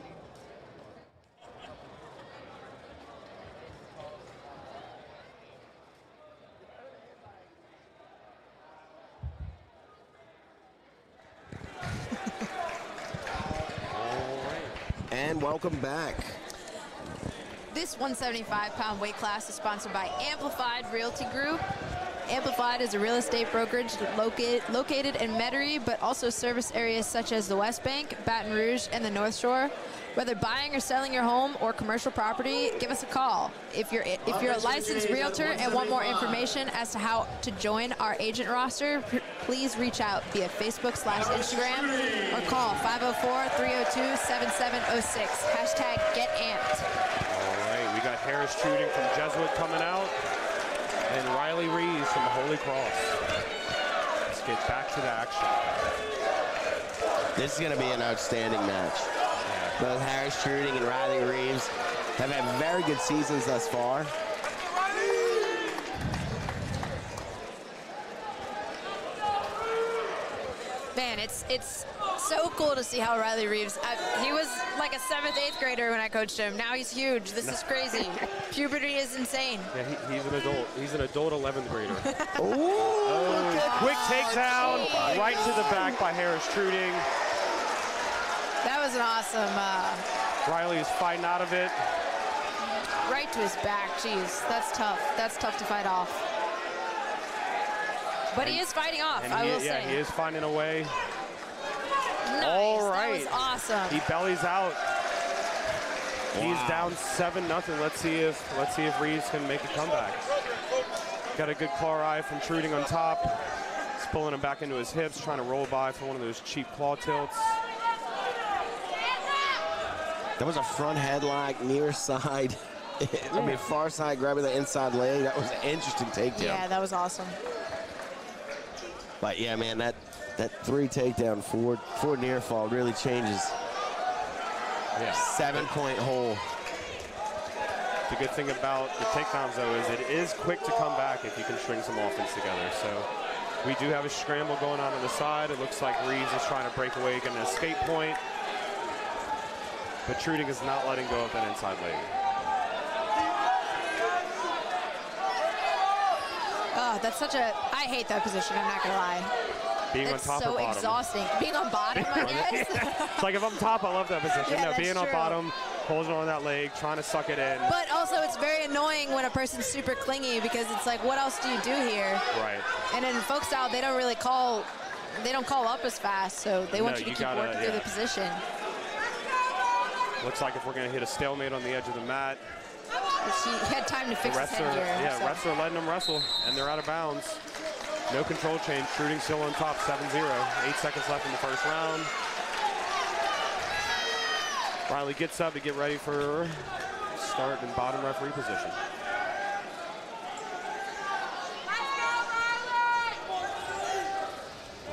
And welcome back. This 175-pound weight class is sponsored by Amplified Realty Group. Amplified is a real estate brokerage located in Metairie, but also service areas such as the West Bank, Baton Rouge, and the North Shore. Whether buying or selling your home or commercial property, give us a call. If you're a licensed realtor and want more information as to how to join our agent roster, please reach out via Facebook/Instagram or call 504-302-7706. #GetAmped. All right, we got Harris Truding from Jesuit coming out, and Riley Reeves from Holy Cross. Let's get back to the action. This is going to be an outstanding match. Both Harris Truding and Riley Reeves have had very good seasons thus far. Man, it's so cool to see how Riley Reeves, he was like a 7th, 8th grader when I coached him. Now he's huge. This is crazy. Puberty is insane. Yeah, he's an adult. He's an adult 11th grader. Ooh, Quick takedown right to the back by Harris Truding. That was an awesome, Riley is fighting out of it. right to his back. Jeez, that's tough. That's tough to fight off. But he is fighting off, I will say. Yeah, he is finding a way. Nice, All right. that was awesome. He bellies out. Wow. He's down 7-0. Let's see if Reeves can make a comeback. Got a good claw eye from Truding on top. He's pulling him back into his hips, trying to roll by for one of those cheap claw tilts. that was a front headlock, near side. I mean, far side grabbing the inside leg. That was an interesting takedown. Yeah, that was awesome. But yeah, man, that 3 takedown, 4 near fall really changes. Yeah. 7-point hole. The good thing about the takedowns, though, is it is quick to come back if you can string some offense together. So we do have a scramble going on the side. It looks like Reeves is trying to break away, get an escape point. But Truding is not letting go of that inside leg. Oh, that's such a, I hate that position, I'm not gonna lie. Being It's on top or so bottom. exhausting. Being on bottom, I guess. It's like if I'm top, I love that position. Yeah, No, that's being on true. bottom, holding on that leg, trying to suck it in. But also, it's very annoying when a person's super clingy because it's like, what else do you do here? Right. And in folk style, they don't really call up as fast, so they want No, you to you keep gotta- working through yeah. the position. Looks like if we're going to hit a stalemate on the edge of the mat, But she had time to fix his refs are, headgear. so. refs are letting them wrestle, and they're out of bounds. No control change. Truding still on top, 7-0. 8 seconds left in the first round. Riley gets up to get ready for start in bottom referee position.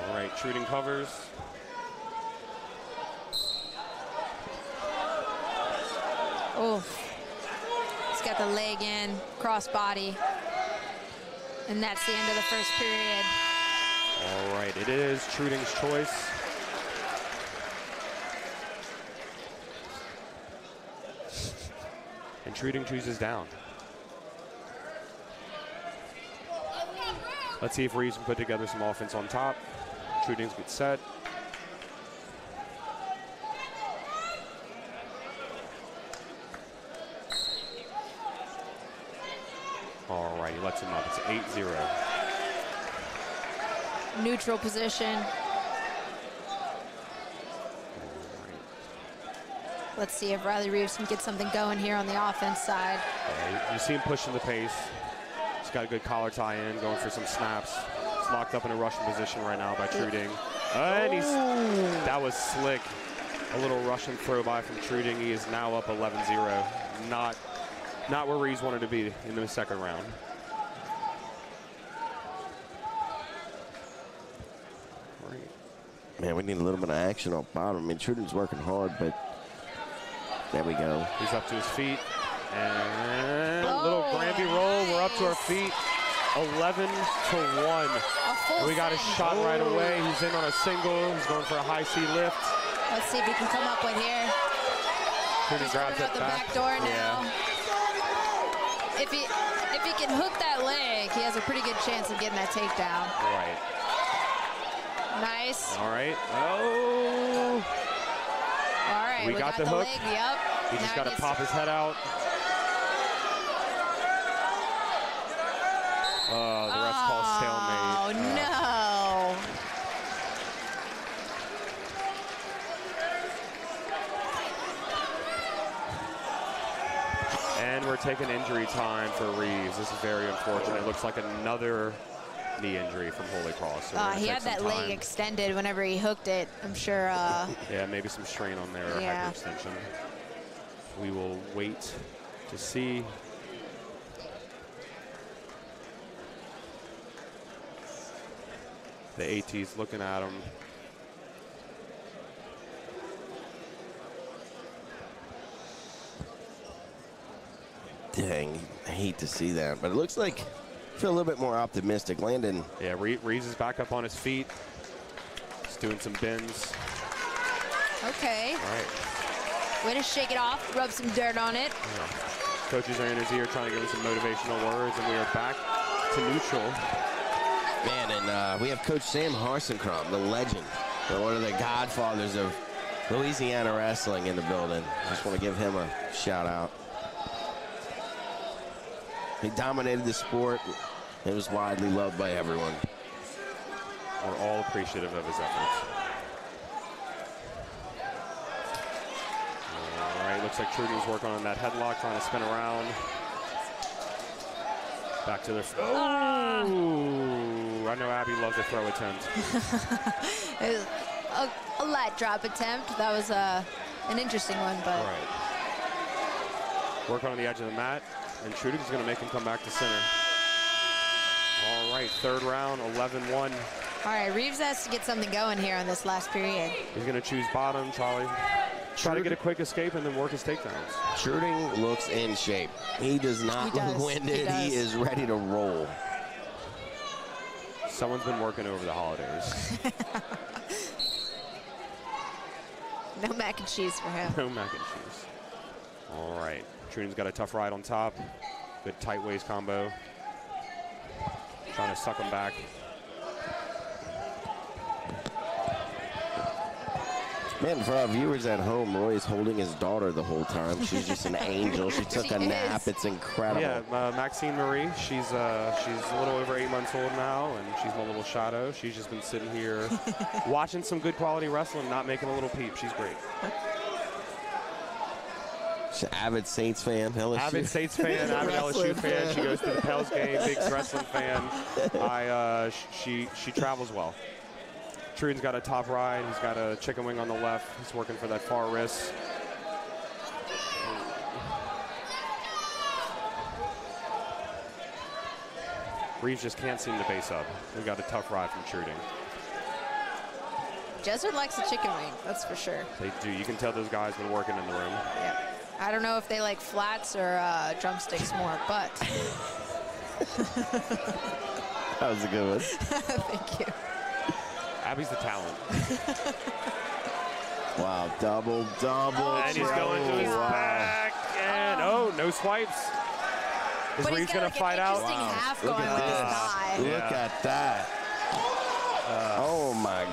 All right, Truding covers. Oh, he's got the leg in, cross body. And that's the end of the first period. All right, it is Truding's choice. And Truding chooses down. Let's see if Reeves can put together some offense on top. Truding's get set. All right, he lets him up. It's 8-0. Neutral position. Let's see if Riley Reeves can get something going here on the offense side. You see him pushing the pace. He's got a good collar tie in, going for some snaps. He's locked up in a rushing position right now by Truding. And that was slick. A little Russian throw by from Truding. He is now up 11-0. Not where Reeves wanted to be in the second round. Man, we need a little bit of action off bottom. I mean, Truding's working hard, but there we go. He's up to his feet. And a little Granby roll. We're up to our feet. 11-1. And we got a shot right away. He's in on a single. He's going for a high C lift. Let's see if he can come up with here. Truding grabs that the back door now. Yeah. If he can hook that leg, he has a pretty good chance of getting that takedown. Right. Nice. All right. Oh. All right. We got the hook. Leg. Yep. He just got to pop his head out. Oh, the ref's call stalemate. Oh, no. And we're taking injury time for Reeves. This is very unfortunate. It looks like another knee injury from Holy Cross. So He had that leg extended whenever he hooked it. I'm sure. Yeah, maybe some strain on there, yeah. hyperextension. We will wait to see. The AT's looking at him. Dang, I hate to see that, but it looks like I feel a little bit more optimistic. Landon. Yeah, Reeves is back up on his feet. He's doing some bends. Okay. All right. Way to shake it off, rub some dirt on it. Yeah. Coaches are in his ear trying to give him some motivational words, and we are back to neutral. Man, and we have Coach Sam Harsencrom, the legend, one of the godfathers of Louisiana wrestling in the building. Just want to give him a shout out. He dominated the sport. It was widely loved by everyone. We're all appreciative of his efforts. All right, looks like Truding's working on that headlock, trying to spin around. Back to the... Oh! I know Abby loves a throw attempt. It was a light drop attempt. That was an interesting one, but... All right. Work on the edge of the mat, and Truding's going to make him come back to center. All right, third round, 11-1. All right, Reeves has to get something going here on this last period. He's going to choose bottom, Charlie. Try to get a quick escape and then work his takedowns. Truding looks in shape. He does not look winded. He is ready to roll. Someone's been working over the holidays. No mac and cheese for him. No mac and cheese. All right. Truding's got a tough ride on top. Good tight waist combo. Trying to suck him back. Man, for our viewers at home, Roy is holding his daughter the whole time. She's just an angel. She took a nap. It's incredible. Yeah, Maxine Marie. She's a little over 8 months old now, and she's my little shadow. She's just been sitting here watching some good quality wrestling, not making a little peep. She's great. She's an avid Saints fan. LSU. Avid Saints fan, avid LSU fan. She goes to the Pels game, big wrestling fan. She travels well. Truding's got a top ride. He's got a chicken wing on the left. He's working for that far wrist. Reeves just can't seem to base up. We got a tough ride from Truding. Jesuit likes a chicken wing, that's for sure. They do. You can tell those guys been working in the room. Yep. I don't know if they like flats or drumsticks more, but. That was a good one. Thank you. Abby's the talent. Wow, double. And he's going to his back. And, no swipes. Is But he's Reeves got going like to fight an out? interesting half Look going at with his this. thigh. Look at that. Oh, my.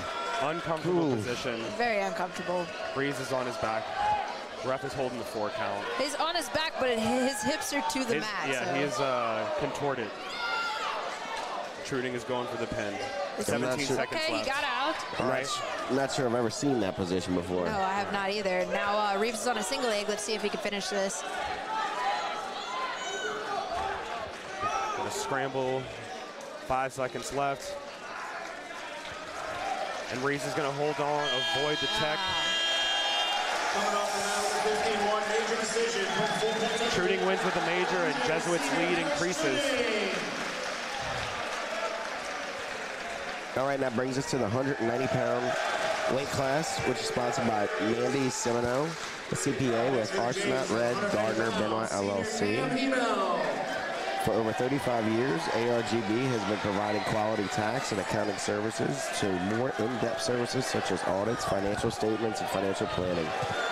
Uncomfortable position. Very uncomfortable. Reeves is on his back. Ref is holding the 4 count. He's on his back, but his hips are to the mat. Yeah, so. he is contorted. Truding is going for the pin. 17 seconds Okay, left. he got out. I'm not sure I've ever seen that position before. No, I have not either. Now Reeves is on a single leg. Let's see if he can finish this. Gonna scramble. 5 seconds left. And Reeves is gonna hold on, avoid the tech. Coming off the mat with a 15-1 major decision. Truding wins with a major, and Jesuit's lead increases. All right, that brings us to the 190-pound weight class, which is sponsored by Mandy Semino, the CPA with Arsenat Red Gardner Benoit LLC. For over 35 years, ARGB has been providing quality tax and accounting services to more in-depth services such as audits, financial statements, and financial planning.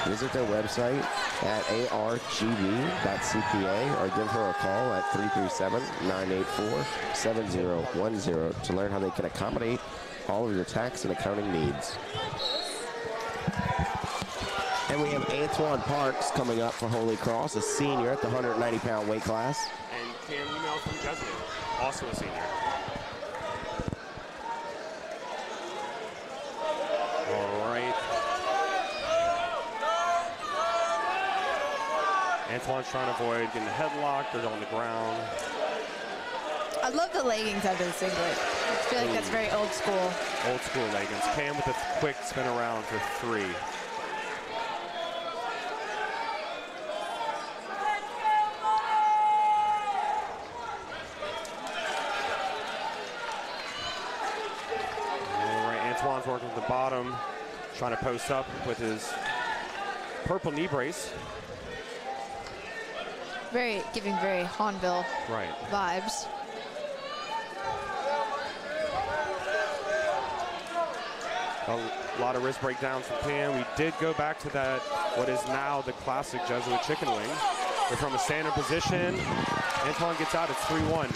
Visit their website at argb.cpa or give her a call at 337-984-7010 to learn how they can accommodate all of your tax and accounting needs. And we have Antoine Parks coming up for Holy Cross, a senior at the 190-pound weight class. And Cam email from Jesuit, also a senior. All right. Antoine's trying to avoid getting the headlock. They're on the ground. I love the leggings under the singlet. I feel like that's very old school. Old school leggings. Cam with a quick spin around for 3. Antoine's working at the bottom, trying to post up with his purple knee brace. Giving very Hahnville vibes. A lot of wrist breakdowns from Cam. We did go back to that, what is now the classic Jesuit chicken wing. They're from a standing position. Antoine gets out, it's 3-1.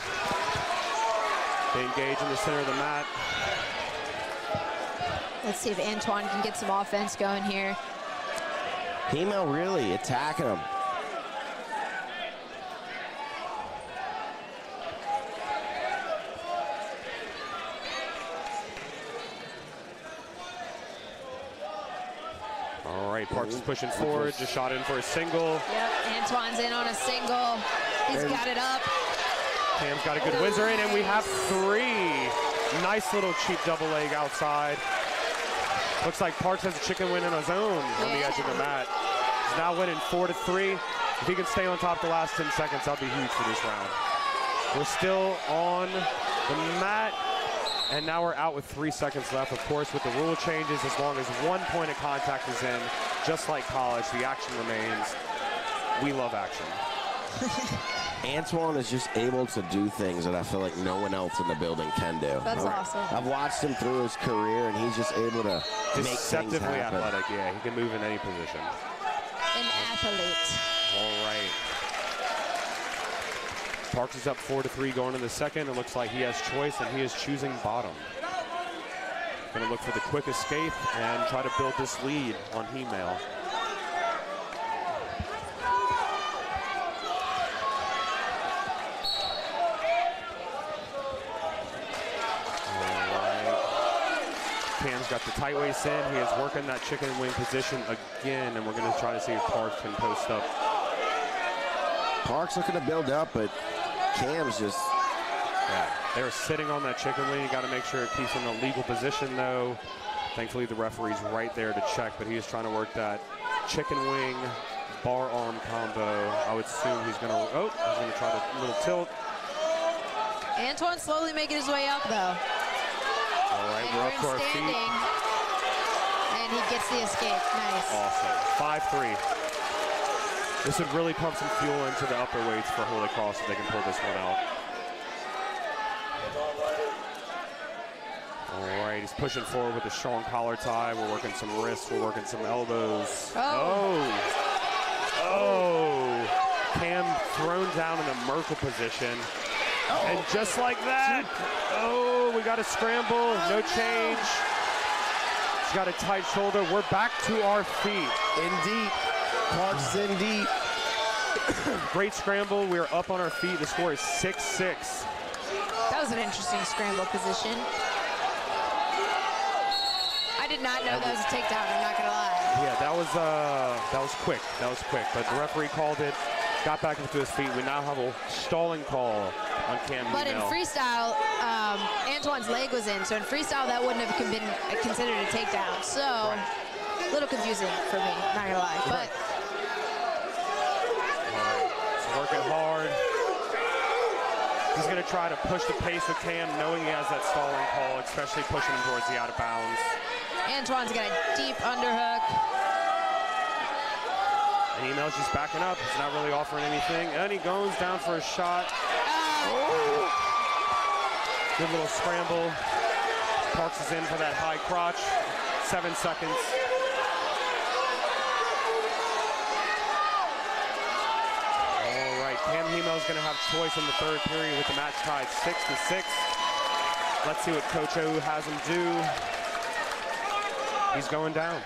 They engage in the center of the mat. Let's see if Antoine can get some offense going here. Hemo really attacking him. All right, Parks is pushing forward, just shot in for a single. Yep, Antoine's in on a single. He's got it up. Cam's got a good whizzer in, and we have 3. Nice little cheap double leg outside. Looks like Parks has a chicken win on his own on the edge of the mat. He's now winning 4-3. If he can stay on top the last 10 seconds, that'll be huge for this round. We're still on the mat, and now we're out with 3 seconds left. Of course, with the rule changes, as long as 1 point of contact is in, just like college, the action remains. We love action. Antoine is just able to do things that I feel like no one else in the building can do. That's awesome. I've watched him through his career, and he's just able to make things Deceptively happen. athletic, yeah. He can move in any position. An athlete. All right. Parks is up 4-3 going in the second. It looks like he has choice, and he is choosing bottom. Going to look for the quick escape and try to build this lead on He-Mail. Cam's got the tight waist in. He is working that chicken wing position again, and we're going to try to see if Parks can post up. Parks looking to build up, but Cam's just... Yeah, they were sitting on that chicken wing. You got to make sure it keeps in a legal position, though. Thankfully, the referee's right there to check, but he is trying to work that chicken wing bar arm combo. I would assume he's going to... Oh, he's going to try the little tilt. Antoine slowly making his way up, though. All right, And we're up to our standing. feet. And he gets the escape. Nice. Awesome. 5-3. This would really pump some fuel into the upper weights for Holy Cross if they can pull this one out. All right, he's pushing forward with a strong collar tie. We're working some wrists. We're working some elbows. Oh. Cam thrown down in a Merkle position. And just like that, we got a scramble. No change. He's got a tight shoulder. We're back to our feet. In deep. Parks in deep. Great scramble. We're up on our feet. The score is 6-6. That was an interesting scramble position. I did not know that was a takedown, I'm not gonna lie. Yeah, that was quick. That was quick. But the referee called it, got back into his feet. We now have a stalling call on Cam But in freestyle, Antoine's leg was in, so in freestyle that wouldn't have been considered a takedown. So a little confusing for me, not gonna lie. But he's working hard. He's gonna try to push the pace with Cam, knowing he has that stalling call, especially pushing him towards the out of bounds. Antoine's got a deep underhook. And Email's just backing up. He's not really offering anything. And he goes down for a shot. Good little scramble. Parks is in for that high crotch. 7 seconds. All right, Cam Hemo's going to have choice in the third period with the match tied 6-6. Let's see what Coach O has him do. He's going down.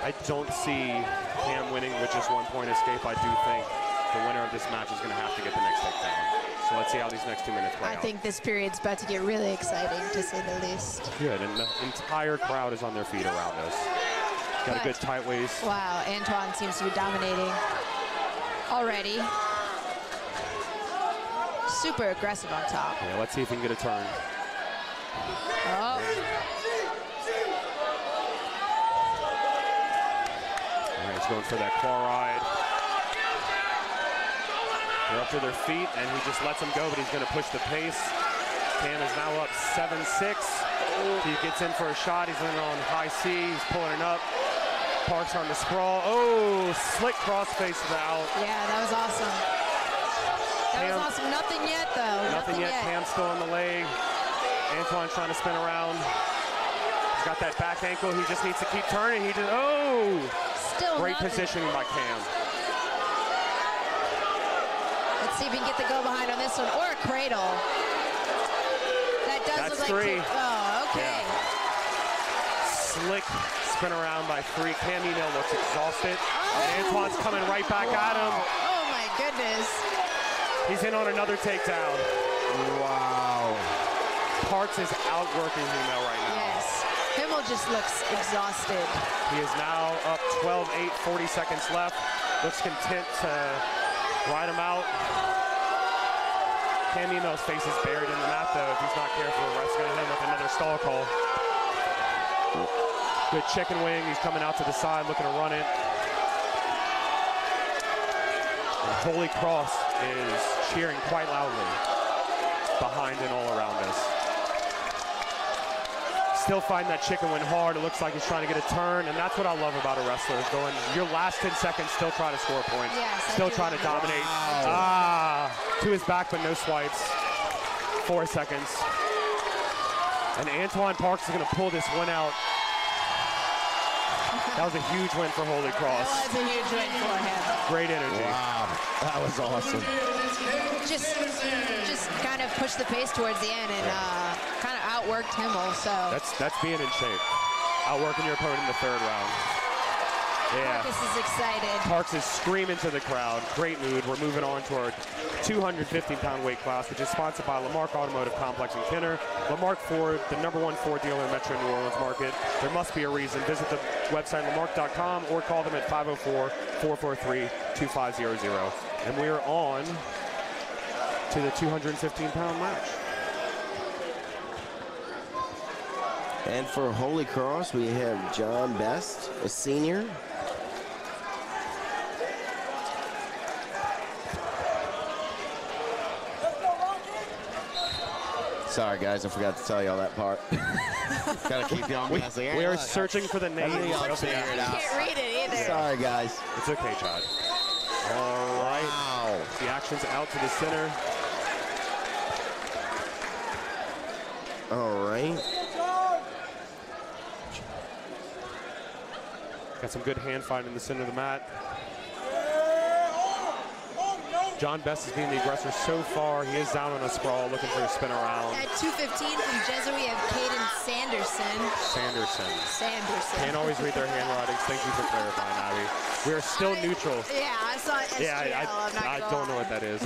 I don't see Cam winning with just 1 point escape. I do think the winner of this match is going to have to get the next takedown. So let's see how these next 2 minutes play out. I think this period's about to get really exciting, to say the least. Good, and the entire crowd is on their feet around us. Got a good tight waist. Wow, Antoine seems to be dominating already. Super aggressive on top. Yeah, let's see if he can get a turn. Oh. All right, he's going for that claw ride. They're up to their feet, and he just lets him go, but he's going to push the pace. Cam is now up 7-6. He gets in for a shot. He's in on high C. He's pulling it up. Parks on the sprawl. Oh, slick crossface to the out. Yeah, that was awesome. That was awesome. Nothing yet, though. Nothing yet. Cam's still on the leg. Antoine trying to spin around. He's got that back ankle. He just needs to keep turning. He just, Still great nothing. positioning by Cam. Let's see if we can get the go behind on this one, or a cradle. That does That's look three. like okay. Yeah. Slick spin around by 3. Cam Email looks exhausted. And Antoine's coming right back at him. Oh my goodness. He's in on another takedown. Wow. Parks is outworking Email right now. Yes. Himmel just looks exhausted. He is now up 12-8, 40 seconds left. Looks content to ride him out. Cam Email's face is buried in the mat, though. If he's not careful, the ref's going to hit him with another stall call. Good chicken wing. He's coming out to the side, looking to run it. And Holy Cross is cheering quite loudly behind and all around us. Still fighting that chicken wing hard. It looks like he's trying to get a turn, and that's what I love about a wrestler, is going your last 10 seconds, still trying to score points. Yes, still trying to dominate. To his back, but no swipes. 4 seconds. And Antoine Parks is going to pull this one out. That was a huge win for Holy Cross. That was a huge win for him. Great energy. Wow, that was awesome. Just kind of pushed the pace towards the end and kind of outworked Himmel. So that's being in shape. Outworking your opponent in the third round. Yeah. Marcus is excited. Parks is screaming to the crowd. Great mood. We're moving on to our 215-pound weight class, which is sponsored by Lamarck Automotive Complex in Kenner. Lamarck Ford, the #1 Ford dealer in Metro New Orleans market. There must be a reason. Visit the website lamarck.com or call them at 504-443-2500. And we are on to the 215-pound match. And for Holy Cross, we have John Best, a senior. Sorry, guys, I forgot to tell y'all that part. Gotta keep you on guessing. We are searching for the name. I'll figure it I out. can't read it either. Sorry, guys. It's okay, Chad. All right. Wow. The action's out to the center. All right. Got some good hand fight in the center of the mat. John Best is being the aggressor so far. He is down on a sprawl, looking for a spin around. At 2:15 from Jesuit, we have Caden Sanderson. Can't always read their handwritings. Thank you for clarifying, Abby. We are still neutral. Yeah, I saw SGL. Yeah, I don't know what that is.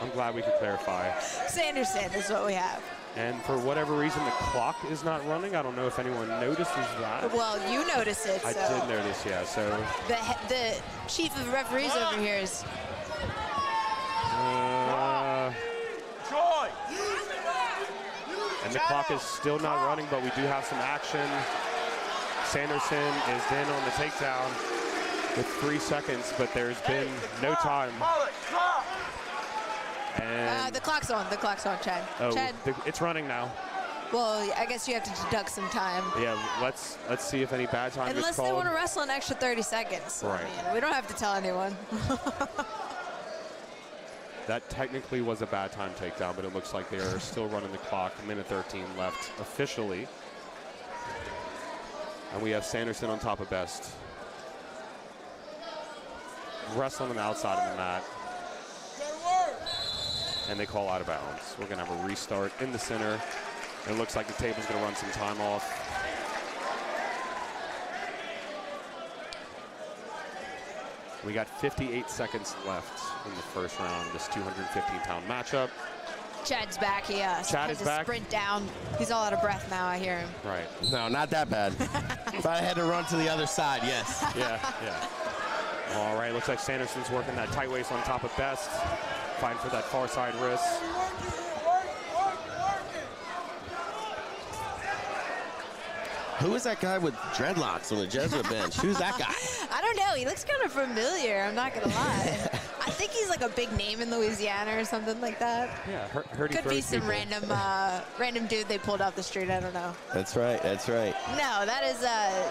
I'm glad we could clarify. Sanderson is what we have. And for whatever reason, the clock is not running. I don't know if anyone notices that. Well, you notice it. I did notice, yeah. So the chief of referees over here is. And the clock is still not running, but we do have some action. Sanderson is in on the takedown with 3 seconds, but there's been no time. And The clock's on. The clock's on, Chad. oh, Chad. It's running now. Well, I guess you have to deduct some time. Yeah, let's see if any bad time Unless is called. they want to wrestle an extra 30 seconds. Right. I mean, we don't have to tell anyone. That technically was a bad time takedown, but it looks like they are still running the clock. 1:13 left officially. And we have Sanderson on top of Best. Wrestling on the outside of the mat. And they call out of bounds. We're going to have a restart in the center. It looks like the table's going to run some time off. We got 58 seconds left in the first round of this 215-pound matchup. Chad's back. He Chad is back. Sprint down. He's all out of breath now, I hear him. Right. No, not that bad. If I had to run to the other side, yes. Yeah. All right, looks like Sanderson's working that tight waist on top of Best. Fighting for that far side wrist. Who is that guy with dreadlocks on the Jesuit bench? Who's that guy? I don't know. He looks kind of familiar. I'm not going to lie. I think he's like a big name in Louisiana or something like that. Yeah, heard he Could be throws some people. random dude they pulled off the street. I don't know. That's right. No, that is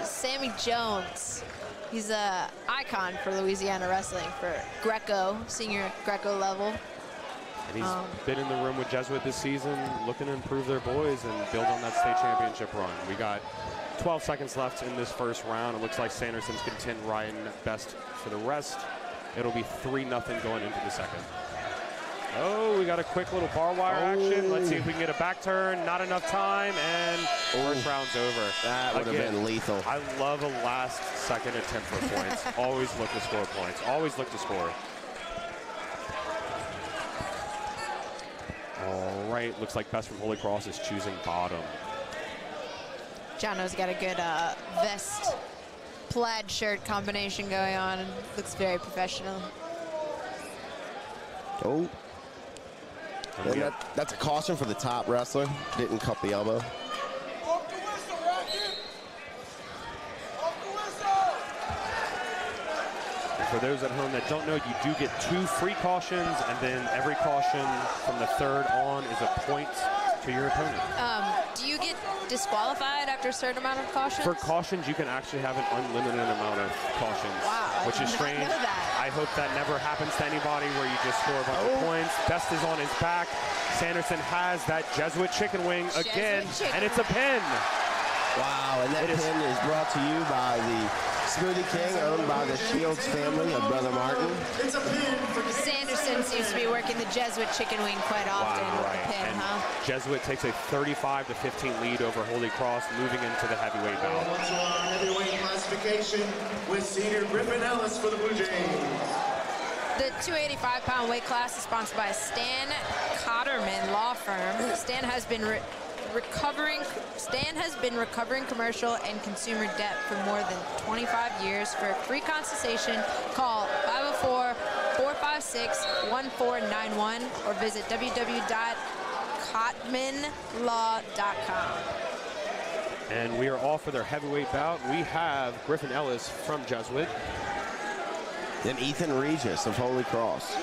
Sammy Jones. He's a icon for Louisiana wrestling for Greco, senior Greco level. And he's been in the room with Jesuit this season, looking to improve their boys and build on that state championship run. We got 12 seconds left in this first round. It looks like Sanderson's going to contend Ryan Best for the rest. It'll be 3-0 going into the second. Oh, we got a quick little bar wire action. Let's see if we can get a back turn. Not enough time, and first round's over. That would have been lethal. I love a last-second attempt for points. Always look to score points. Always look to score. All right, looks like Best from Holy Cross is choosing bottom. Jono's got a good vest plaid shirt combination going on. Looks very professional. Oh. And that's a caution for the top wrestler. Didn't cup the elbow. For those at home that don't know, you do get 2 free cautions, and then every caution from the third on is a point to your opponent. Do you get disqualified after a certain amount of cautions? For cautions, you can actually have an unlimited amount of cautions, Wow, which is I did not strange. know that. I hope that never happens to anybody where you just score a bunch of points. Best is on his back. Sanderson has that Jesuit chicken wing again, and it's a pin. Wow, and that pin is brought to you by the Smoothie King, owned by the Shields family of Brother Martin. It's a pin for Sanderson seems to be working the Jesuit chicken wing quite often with the pin, and huh? Jesuit takes a 35-15 lead over Holy Cross, moving into the heavyweight bout. Once more, heavyweight classification with senior Griffin Ellis for the Blue Jays. The 285-pound weight class is sponsored by Stan Cotterman Law Firm. Stan has been recovering commercial and consumer debt for more than 25 years. For a free consultation, call 504-456-1491 or visit www.cotmanlaw.com. And we are off for their heavyweight bout. We have Griffin Ellis from Jesuit. And Ethan Regis of Holy Cross.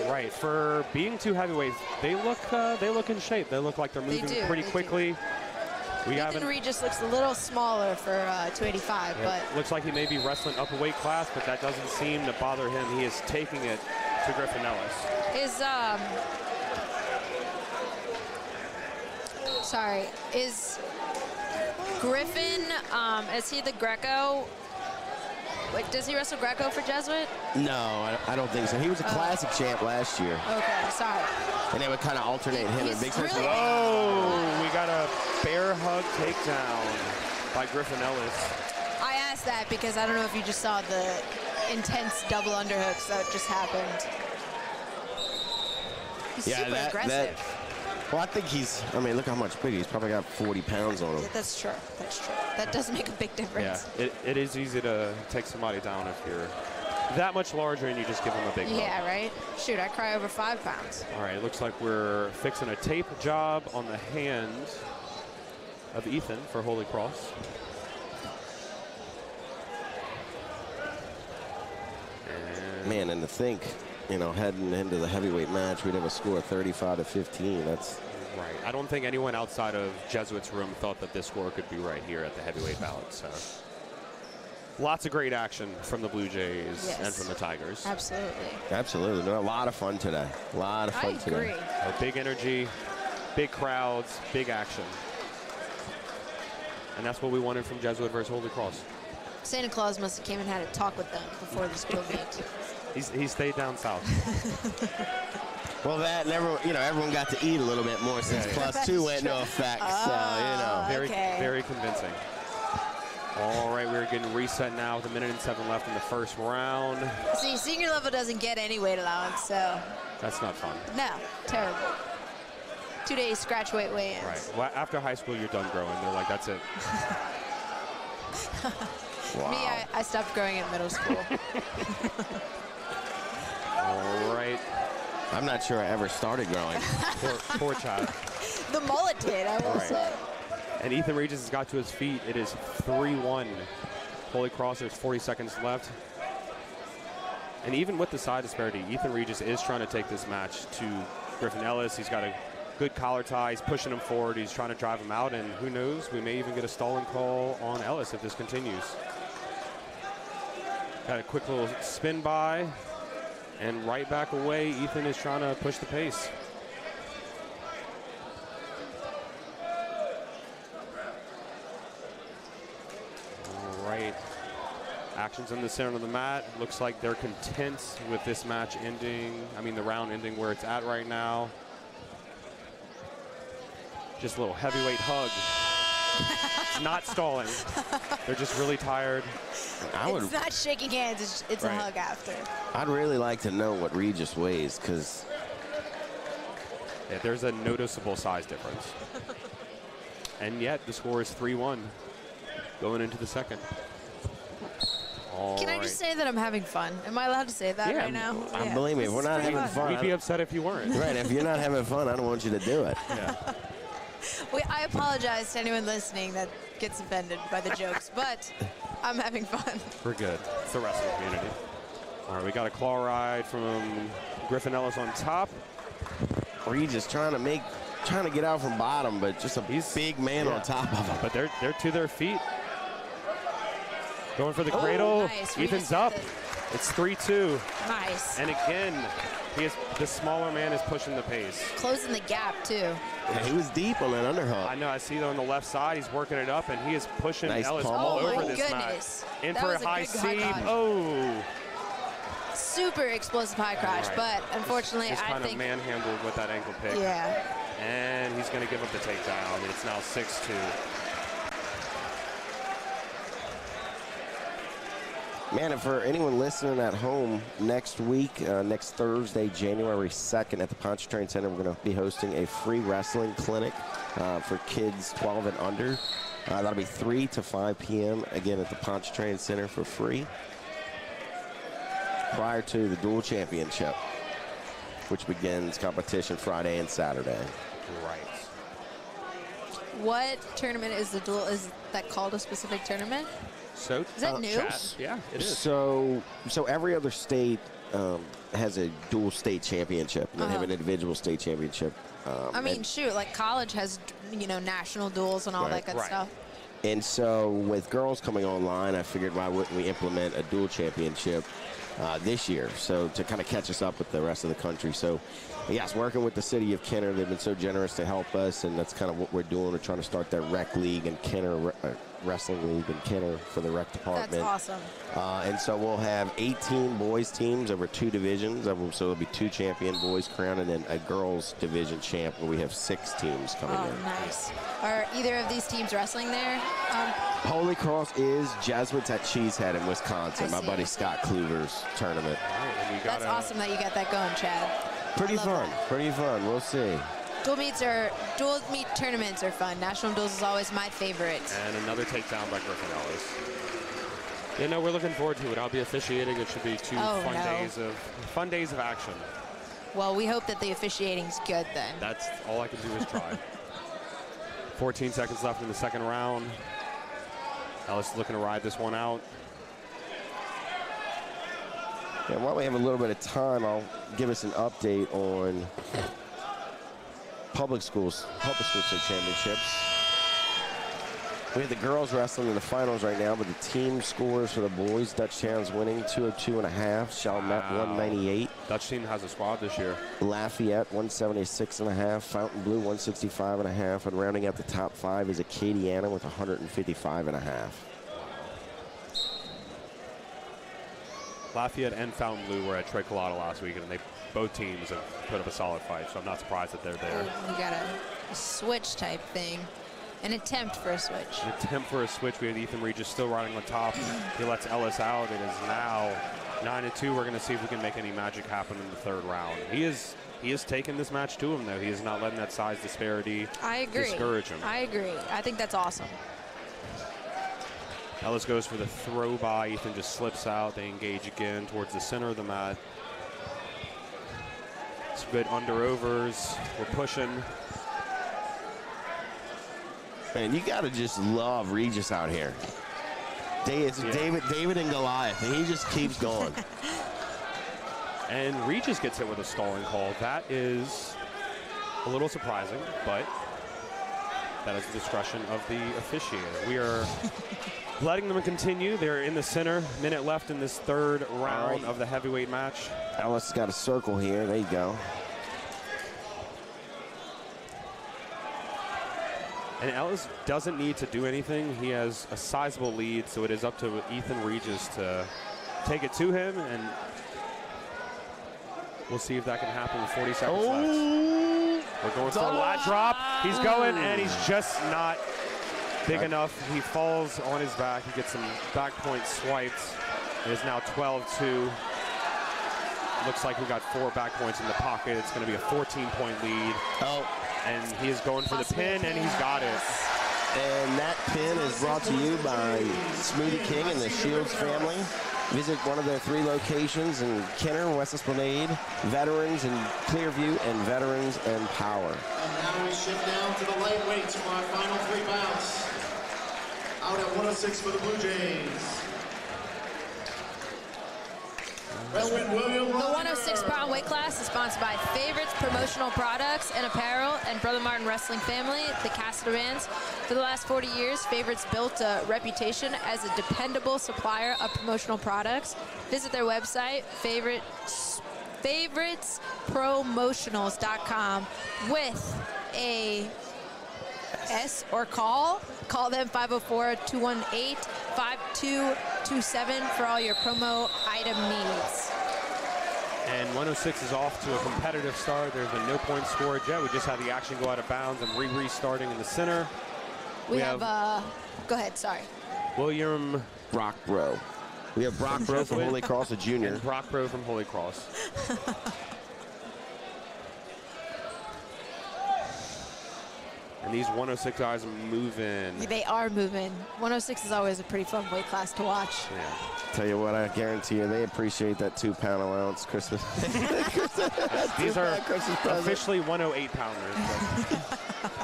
All right, for being two heavyweights, they look in shape. They look like they're moving pretty quickly. Ethan Reed just looks a little smaller for 285, but looks like he may be wrestling up a weight class, but that doesn't seem to bother him. He is taking it to Griffin Ellis. Is Griffin, is he the Greco? Wait, does he wrestle Greco for Jesuit? No, I don't think so. He was a classic champ last year. Okay, sorry. And they would kind of alternate him and Big really we got a bear hug takedown by Griffin Ellis. I asked that because I don't know if you just saw the intense double underhooks that just happened. He's super aggressive. Well, I think I mean, look how much bigger. He's probably got 40 pounds on him. That's true. That does make a big difference. Yeah, it is easy to take somebody down if you're that much larger and you just give them a big hug. Yeah, right? Shoot, I cry over 5 pounds. All right, it looks like we're fixing a tape job on the hand of Ethan for Holy Cross. Man, and to think, you know, heading into the heavyweight match, we'd have a score of 35-15. That's right. I don't think anyone outside of Jesuit's room thought that this score could be right here at the heavyweight bout. So, lots of great action from the Blue Jays and from the Tigers. Absolutely. A lot of fun today. A lot of fun today. I agree. Big energy, big crowds, big action. And that's what we wanted from Jesuit versus Holy Cross. Santa Claus must have came and had a talk with them before the school meet. He stayed down south. Well, that and everyone got to eat a little bit more since +2 went into effect. Very convincing. All right, we're getting reset now with 1 minute and 7 left in the first round. See, senior level doesn't get any weight allowance, so. That's not fun. No, terrible. 2 days scratch weight weigh-ins. Right. Well, after high school, you're done growing. They're like, that's it. Wow. Me, I stopped growing in middle school. All right. I'm not sure I ever started growing. Poor child. The mullet did, I will say. And Ethan Regis has got to his feet. It is 3-1. Holy Cross, there's 40 seconds left. And even with the side disparity, Ethan Regis is trying to take this match to Griffin Ellis. He's got a good collar tie. He's pushing him forward. He's trying to drive him out. And who knows, we may even get a stalling call on Ellis if this continues. Got a quick little spin by. And right back away, Ethan is trying to push the pace. All right. Action's in the center of the mat. Looks like they're content with this match ending. I mean, the round ending where it's at right now. Just a little heavyweight hug. It's not stalling. They're just really tired. It's not shaking hands. It's a hug after. I'd really like to know what Regis weighs, because there's a noticeable size difference. And yet the score is 3-1 going into the second. Can I just say that I'm having fun? Am I allowed to say that right now? Believe me, if we're not having fun. We'd be upset if you weren't. Right, if you're not having fun, I don't want you to do it. Yeah. I apologize to anyone listening that gets offended by the jokes, but I'm having fun. We're good. It's the wrestling community. All right, we got a claw ride from Griffin Ellis on top. Regis trying to get out from bottom, but just a big man on top of him. But they're to their feet. Going for the cradle. Nice. Ethan's up. It's 3-2. Nice. And again, the smaller man is pushing the pace. Closing the gap, too. Yeah, he was deep on that underhook. I know. I see that on the left side. He's working it up, and he is pushing Ellis all over this match. In for a high C. Oh. Super explosive high crotch, but unfortunately, I think kind of manhandled with that ankle pick. Yeah. And he's going to give up the takedown. It's now 6-2. Man, and for anyone listening at home, next week, next Thursday, January 2nd, at the Pontchartrain Center, we're going to be hosting a free wrestling clinic for kids 12 and under. That'll be 3 to 5 p.m., again, at the Pontchartrain Center for free, prior to the dual championship, which begins competition Friday and Saturday. Right. What tournament is the dual? Is that called a specific tournament? So Is that new? Chad, yeah, it is. So every other state has a dual state championship. And they have an individual state championship. I mean, shoot, like college has, national duels and all that good stuff. And so with girls coming online, I figured why wouldn't we implement a dual championship this year? So to kind of catch us up with the rest of the country. So yes, working with the city of Kenner, they've been so generous to help us, and that's kind of what we're doing. We're trying to start that rec league and Kenner wrestling league in Kenner for the rec department. That's awesome. And so we'll have 18 boys teams over 2 divisions. So there'll be 2 champion boys crowned, and then a girls division champ where we have 6 teams coming in. Oh, nice. Are either of these teams wrestling there? Holy Cross is Jesuits at Cheesehead in Wisconsin, my see. buddy Scott Kluver's tournament. That's awesome that you got that going, Chad. Pretty fun. that. Pretty fun. We'll see. Dual meet tournaments are fun. National duels is always my favorite. And another takedown by Griffin Ellis. We're looking forward to it. I'll be officiating. It should be 2 fun days of action. Well, we hope that the officiating's good then. That's all I can do is try. 14 seconds left in the second round. Ellis is looking to ride this one out. And while we have a little bit of time, I'll give us an update on public school state championships. We have the girls wrestling in the finals right now, but the team scores for the boys, Dutchtown's winning 202.5, Chalmette 198. Dutch team has a squad this year. Lafayette 176.5, Fountain Blue 165.5, and rounding out the top 5 is Acadiana with 155.5. Lafayette and Fountain Blue were at Trey Colada last week, and both teams have put up a solid fight, so I'm not surprised that they're there. We got a switch type thing. An attempt for a switch. An attempt for a switch. We have Ethan Regis still riding on top. He lets Ellis out. It is now 9-2. We're going to see if we can make any magic happen in the third round. He is taking this match to him, though. He is not letting that size disparity discourage him. I agree. I think that's awesome. Ellis goes for the throw by. Ethan just slips out. They engage again towards the center of the mat. Some good under-overs. We're pushing. Man, you got to just love Regis out here. It's David and Goliath, and he just keeps going. And Regis gets hit with a stalling call. That is a little surprising, but that is the discretion of the officiator. We are letting them continue. They're in the center. Minute left in this third round of the heavyweight match. Ellis has got a circle here. There you go. And Ellis doesn't need to do anything. He has a sizable lead, so it is up to Ethan Regis to take it to him, and we'll see if that can happen with 40 seconds left. We're going for a lat drop. He's going, and he's just not big enough. He falls on his back. He gets some back point swipes. It is now 12-2. Looks like we got 4 back points in the pocket. It's going to be a 14-point lead. And he is going for the pin, and he's got it. And that pin is brought to you by Smoothie King and the Shields family. Visit one of their 3 locations in Kenner, West Esplanade, Veterans in Clearview, and Veterans and Power. And now we shift down to the lightweights for our final 3 bouts. Out at 106 for the Blue Jays. The 106-pound weight class is sponsored by Favorites Promotional Products and Apparel and Brother Martin Wrestling Family, the Caster Bands. For the last 40 years, Favorites built a reputation as a dependable supplier of promotional products. Visit their website, favoritespromotionals.com with a S or call them 504-218-5227 for all your promo item needs. And 106 is off to a competitive start. There's been no points scored yet. We just had the action go out of bounds and restarting in the center. We have go ahead, sorry. William Brockbro. We have Brockbro from Holy Cross, a junior. And Brockbro from Holy Cross. And these 106 guys are moving. They are moving. 106 is always a pretty fun weight class to watch. Yeah. Tell you what, I guarantee you, they appreciate that 2-pound allowance Christmas. These are officially 108-pounders.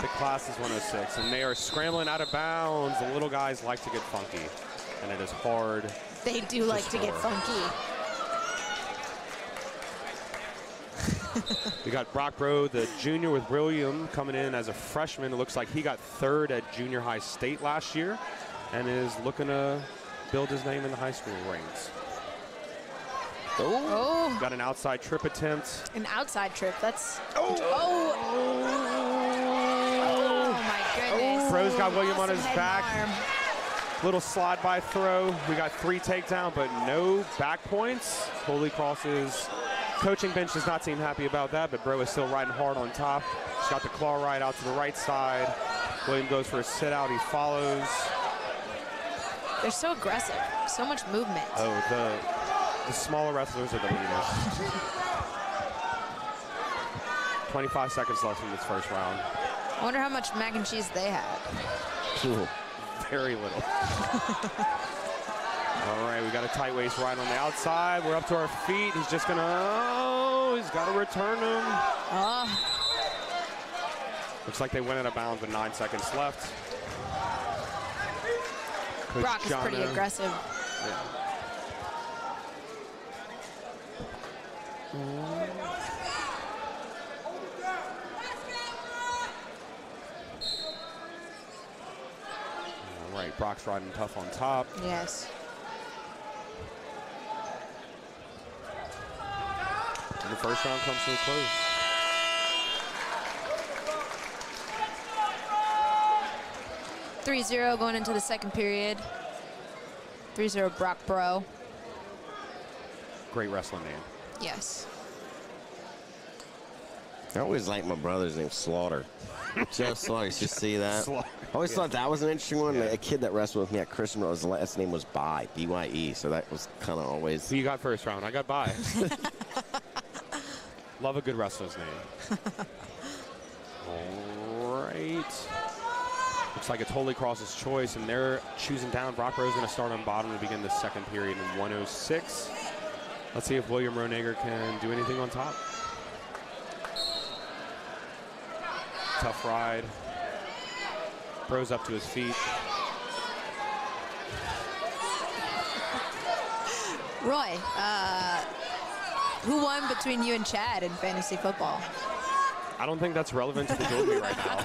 The class is 106, and they are scrambling out of bounds. The little guys like to get funky. and it is hard. They do like to get funky. We got Brock Bro, the junior with William, coming in as a freshman. It looks like he got third at junior high state last year and is looking to build his name in the high school ranks. Oh. Got an outside trip attempt. An outside trip. That's. Oh My goodness. Bro's got William on his Awesome head back. and arm. Little slide by throw. We got 3 takedown, but no back points. Holy Cross's coaching bench does not seem happy about that, but Bro is still riding hard on top. He's got the claw ride out to the right side. William goes for a sit out. He follows. They're so aggressive. So much movement. Oh, the smaller wrestlers are the leaders. 25 seconds left in this first round. I wonder how much mac and cheese they had. Very little. All right, we got a tight waist right on the outside. We're up to our feet. He's just gonna, he's got to return him. Looks like they went out of bounds with 9 seconds left. Brock is pretty aggressive. Yeah. All right, Brock's riding tough on top. Yes. And the first round comes to a close. (3-0) going into the second period. 3-0 Brock Bro. Great wrestling name. Yes. I always liked my brother's name, Slaughter. Joe Slaughter, you should see that. Slaughter. I always thought that was an interesting one. Yeah. A kid that wrestled with me at Crescent, his last name was Bye, B-Y-E, so that was kind of always... Who you got first round? I got Bye. Love a good wrestler's name. All right. Looks like it's Holy Cross's choice, and they're choosing down. Brock Bro's going to start on bottom to begin the second period in 1:06. Let's see if William Ronager can do anything on top. Tough ride. Bro's up to his feet. Roy, who won between you and Chad in fantasy football? I don't think that's relevant to the Goldie right now.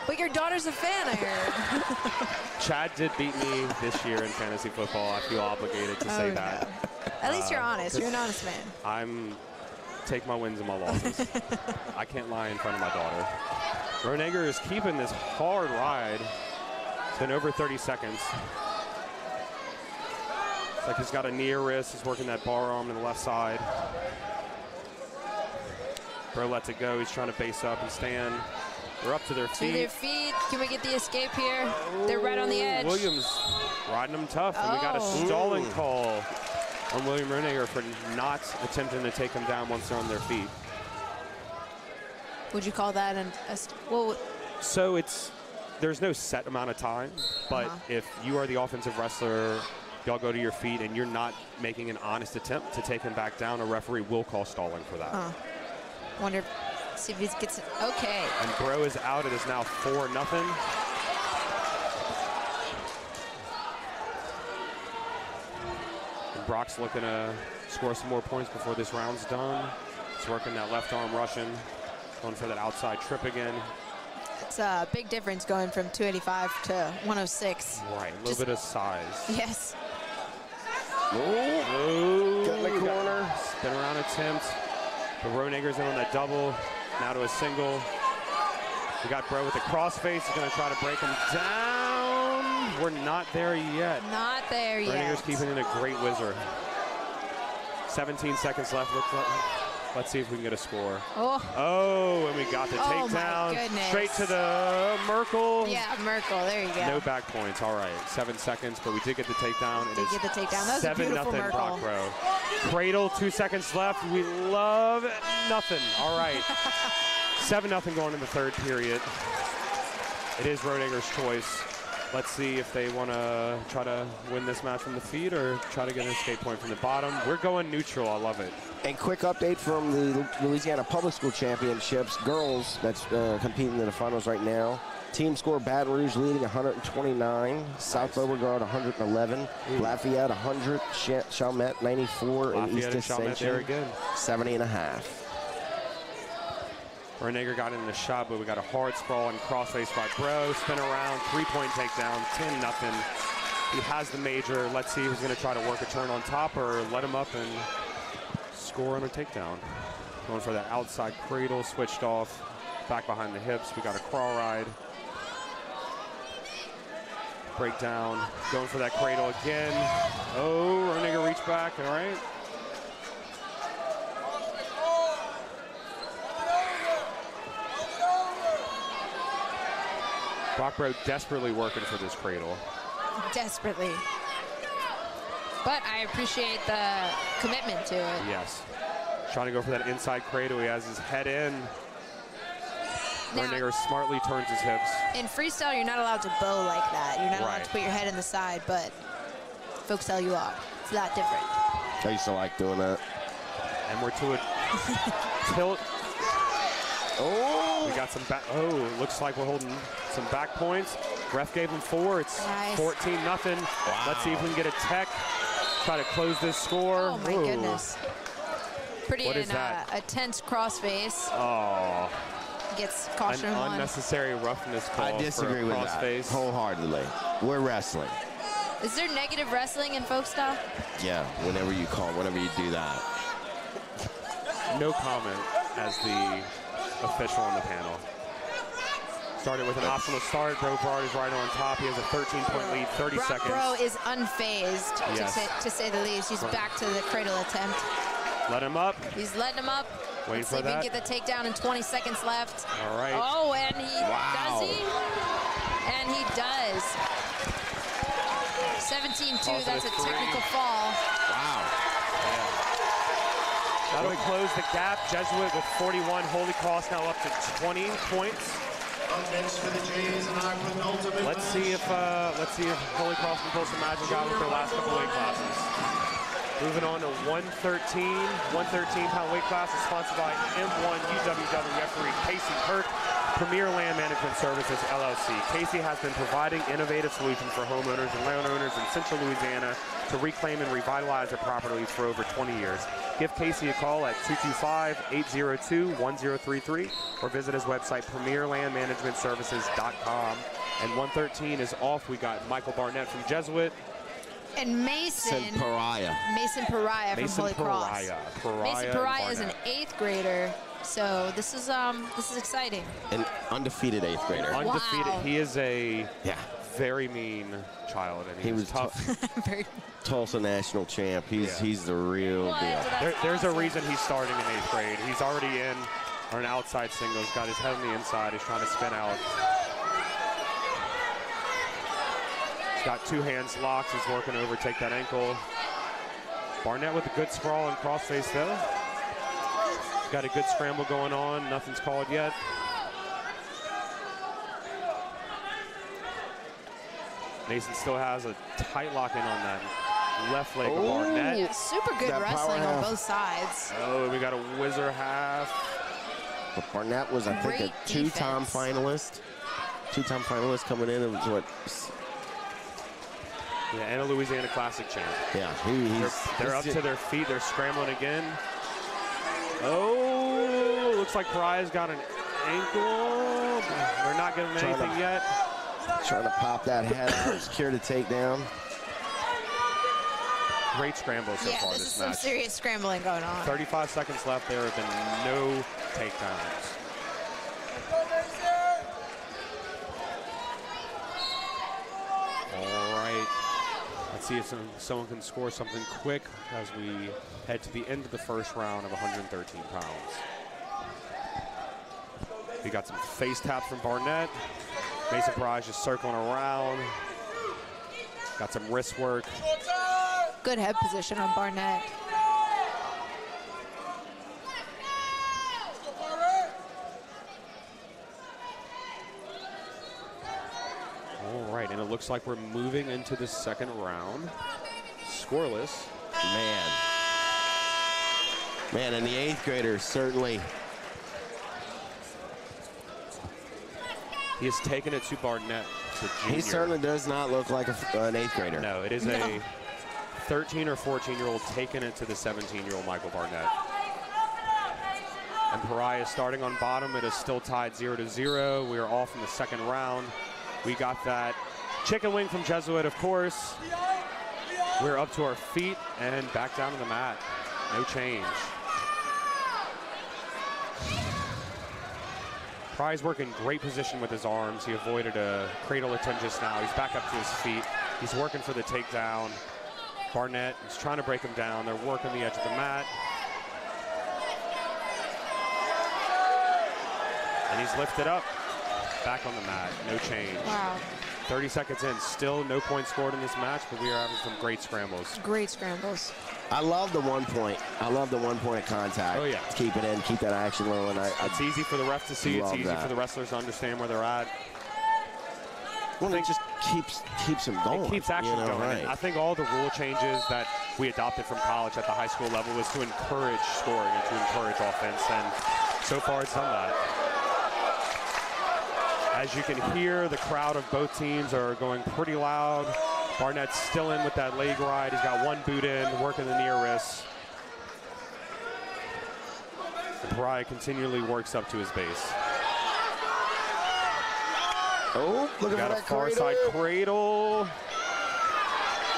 But your daughter's a fan, I heard. Chad did beat me this year in fantasy football. I feel obligated to say that. No. At least you're honest. You're an honest man. Take my wins and my losses. I can't lie in front of my daughter. Ronager is keeping this hard ride. It's been over 30 seconds. It's like he's got a near wrist. He's working that bar arm to the left side. Bro lets it go. He's trying to base up and stand. They're up to their feet. To their feet. Can we get the escape here? They're right on the edge. Williams riding him tough. And we got a stalling call on William Ronager for not attempting to take him down once they're on their feet. Would you call that well? So there's no set amount of time, but if you are the offensive wrestler, y'all go to your feet and you're not making an honest attempt to take him back down, a referee will call stalling for that. Wonder, see if he gets it. Okay. And Bro is out. It is now 4-0. And Brock's looking to score some more points before this round's done. He's working that left arm Russian, going for that outside trip again. It's a big difference going from 285 to 106. Right, a little bit of size. Yes. Oh, got in the corner. Spin around attempt. But Ronager's in on that double. Now to a single. We got Bro with the crossface. He's going to try to break him down. We're not there yet. Not there yet. Ronager's keeping in a great whizzer. 17 seconds left. Let's see if we can get a score. Oh, and we got the takedown. Straight to the Merkel. Yeah, Merkel. There you go. No back points. All right, 7 seconds, but we did get the takedown. Did get the takedown. That was a beautiful Merkel. Brock Bro. Cradle, 2 seconds left. We love nothing. All right. 7-0 going in the third period. It is Ronager's choice. Let's see if they want to try to win this match from the feet or try to get an escape point from the bottom. We're going neutral. I love it. And quick update from the Louisiana Public School Championships. Girls that's competing in the finals right now. Team score: Baton Rouge leading 129, South Beauregard 111, Lafayette 100, Chalmette 94, and East Ascension 70.5. Renegar got in the shot, but we got a hard sprawl and crossface by Bro. Spin around, three-point takedown, 10-0. He has the major. Let's see who's going to try to work a turn on top or let him up and score on a takedown. Going for that outside cradle, switched off, back behind the hips. We got a crawl ride. Breakdown, going for that cradle again. Oh, Renegar reached back, all right. Brockbro desperately working for this cradle. Desperately. But I appreciate the commitment to it. Yes. Trying to go for that inside cradle. He has his head in. Renegar smartly turns his hips. In freestyle, you're not allowed to bow like that. You're not allowed to put your head in the side, but folk style you are. It's that different. I used to like doing that. And we're to a tilt. Oh! We got some back. Oh, looks like we're holding some back points. Ref gave him 4. It's 14-0. Wow. Let's see if we can get a tech. Try to close this score. Oh my goodness. Pretty a tense crossface. Oh. Gets caution An one. Unnecessary roughness call. I disagree with that wholeheartedly. We're wrestling. Is there negative wrestling in folk style? Yeah, whenever you do that. No comment as the official on the panel. Started with an optional start. Bro Bard is right on top. He has a 13-point lead, 30 seconds. Bro is unfazed, yes. to say the least. He's back to the cradle attempt. Let him up. He's letting him up. Waiting for that. Let's see if we can get the takedown in 20 seconds left. All right. Oh, and does he? And he does. 17-2, that's a technical fall. Wow. Yeah. That'll close the gap. Jesuit with 41. Holy Cross now up to 20 points. Let's see if Holy Cross can pull some magic out with their last couple weight classes. Moving on to 113-pound weight class is sponsored by M1 UWW referee Casey Kirk, Premier Land Management Services, LLC. Casey has been providing innovative solutions for homeowners and landowners in central Louisiana to reclaim and revitalize their properties for over 20 years. Give Casey a call at 225-802-1033 or visit his website, premierlandmanagementservices.com. And 113 is off. We got Michael Barnett from Jesuit. And Mason Pariah from Holy Cross. Mason Pariah is an 8th grader, so this is exciting. An undefeated 8th grader. Undefeated. Wow. He is a very mean child, and he was tough. Very Tulsa national champ. He's the real deal. There's a reason he's starting in 8th grade. He's already in on an outside single. He's got his head on the inside. He's trying to spin out. Got 2 hands locked. He's working over, take that ankle. Barnett with a good sprawl and crossface though. Got a good scramble going on. Nothing's called yet. Mason still has a tight lock in on that left leg of Barnett. Super good wrestling on both sides. Oh, we got a whizzer half. But Barnett was, I think, a 2-time finalist. 2-time finalist coming in. It was what? Yeah, and a Louisiana Classic champ. Yeah, they're up to their feet. They're scrambling again. Oh, looks like Pariah's got an ankle. They're not giving him anything yet. Trying to pop that head out, secure the takedown. Great scramble so far this match. Some serious scrambling going on. 35 seconds left. There have been no takedowns. All right. Let's see if someone can score something quick as we head to the end of the first round of 113 pounds. We got some face taps from Barnett. Mason Pariah just circling around. Got some wrist work. Good head position on Barnett. All right, and it looks like we're moving into the second round. Scoreless. Man, and the 8th graders certainly He has taken it to Barnett, to junior. He certainly does not look like an 8th grader. No, it is a 13 or 14-year-old taking it to the 17-year-old Michael Barnett. And Pariah starting on bottom. It is still tied 0-0. We are off in the second round. We got that chicken wing from Jesuit, of course. We're up to our feet and back down to the mat. No change. Pariah's working great position with his arms. He avoided a cradle attempt just now. He's back up to his feet. He's working for the takedown. Barnett is trying to break him down. They're working the edge of the mat. And he's lifted up, back on the mat, no change. Wow. 30 seconds in, still no points scored in this match, but we are having some great scrambles. Great scrambles. I love the 1 point. I love the 1 point of contact. Oh, yeah. Keep it in, keep that action low. And It's easy for the ref to see. It's easy that. for the wrestlers to understand where they're at. Well, it just keeps them going. It keeps action going. Right. I think all the rule changes that we adopted from college at the high school level was to encourage scoring and to encourage offense, and so far it's done that. As you can hear, the crowd of both teams are going pretty loud. Barnett's still in with that leg ride. He's got one boot in, working the near wrist. And Pariah continually works up to his base. Oh, look at Got a that far cradle. side cradle.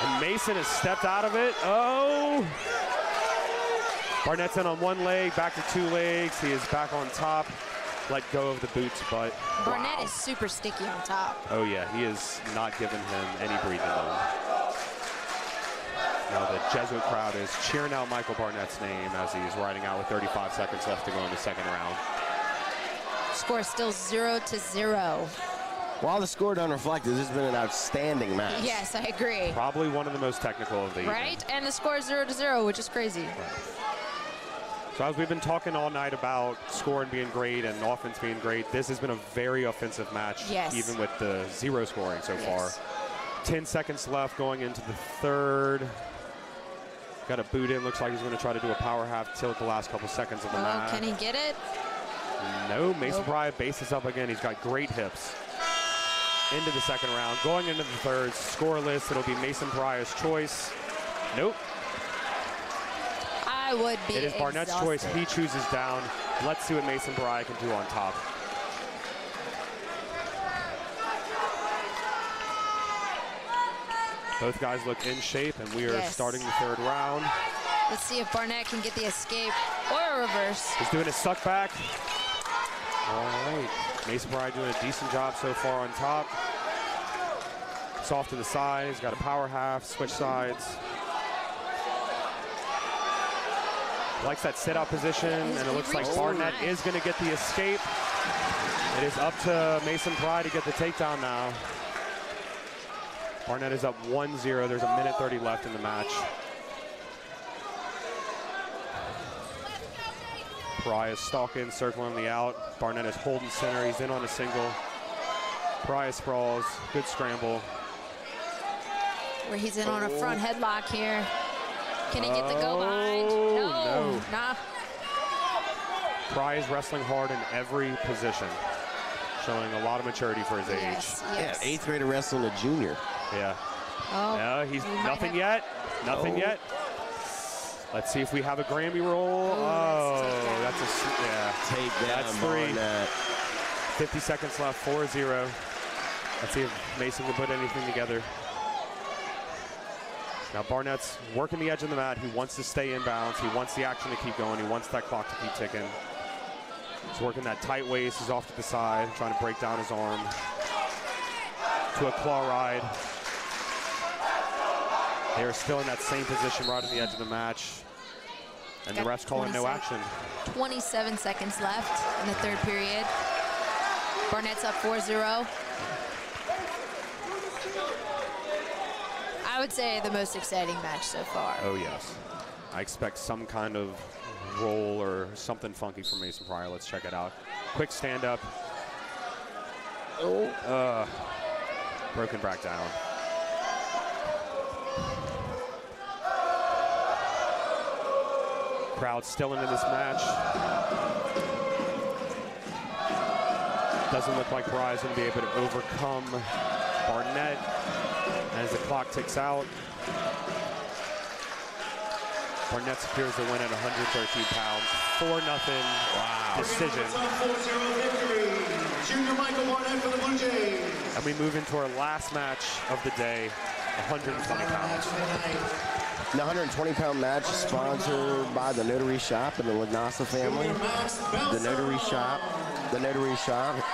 And Mason has stepped out of it. Oh! Barnett's in on one leg, back to 2 legs. He is back on top. Let go of the boots, but Barnett wow. is super sticky on top. Oh yeah, he is not giving him any breathing room. Now the Jesuit crowd is cheering out Michael Barnett's name as he's riding out with 35 seconds left to go in the second round. Score still 0-0. While the score doesn't reflect it, this has been an outstanding match. Yes, I agree. Probably one of the most technical of the evening. Right? And the score is 0-0, which is crazy. So as we've been talking all night about scoring being great and offense being great, this has been a very offensive match, Yes. even with the 0 scoring so far. 10 seconds left going into the third. Got a boot in, looks like he's going to try to do a power half tilt the last couple seconds of the match. Can he get it? No, Mason Nope. Pariah bases up again. He's got great hips. Into the second round, going into the third, scoreless. It'll be Mason Pariah's choice. Nope. I would be It is Barnett's exhausted. choice. He chooses down. Let's see what Mason Pariah can do on top. Both guys look in shape, and we are Yes. starting the third round. Let's see if Barnett can get the escape or a reverse. He's doing a suck back. All right. Mason Pariah doing a decent job so far on top. It's off to the side. He's got a power half, switch sides. Likes that sit-out position, and it looks like Barnett is going to get the escape. It is up to Mason Pariah to get the takedown now. Barnett is up 1-0. There's a minute 30 left in the match. Pariah is stalking, circling the out. Barnett is holding center. He's in on a single. Pariah sprawls. Good scramble. Where he's in on a front headlock here. Can he get the go behind? no. Nah. Pariah is wrestling hard in every position, showing a lot of maturity for his age. Yes, Yeah, yes. 8th grader wrestling a junior. Yeah. Oh, No, he's we might nothing have- yet. Nothing Oh. yet. Let's see if we have a Grammy roll. Oh, That's a yeah. Take down That's 3. Barnett. 50 seconds left. 4-0. Let's see if Mason can put anything together. Now Barnett's working the edge of the mat. He wants to stay in bounds. He wants the action to keep going. He wants that clock to keep ticking. He's working that tight waist. He's off to the side, trying to break down his arm. To a claw ride. They are still in that same position right on the edge of the match. And the Got ref's calling no 27 action. 27 seconds left in the third period. Barnett's up 4-0. I would say the most exciting match so far. Oh, yes. I expect some kind of roll or something funky from Mason Pariah. Let's check it out. Quick stand up. Oh. Broken back down. Crowd still into this match. Doesn't look like Pariah's going to be able to overcome Barnett as the clock ticks out. Barnett secures the win at 113 pounds. 4-0 decision. Junior Michael Barnett for the Blue Jays. And we move into our last match of the day, 120 pounds. The 120-pound match is sponsored by the Notary Shop and the Lagnasa family. The Notary Shop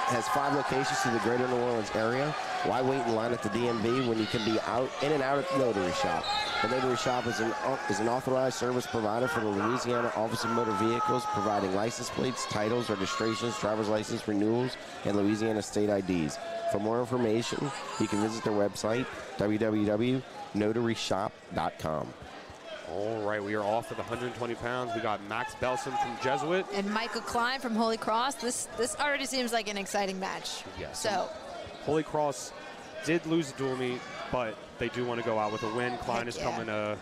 has 5 locations to the greater New Orleans area. Why wait in line at the DMV when you can be in and out at the Notary Shop? The Notary Shop is an authorized service provider for the Louisiana Office of Motor Vehicles, providing license plates, titles, registrations, driver's license renewals, and Louisiana state IDs. For more information, you can visit their website, www.notaryshop.com. All right, we are off at the 120 pounds. We got Max Belson from Jesuit. And Michael Klein from Holy Cross. This already seems like an exciting match. Yes. So Holy Cross did lose the dual meet, but they do want to go out with a win. Klein is coming to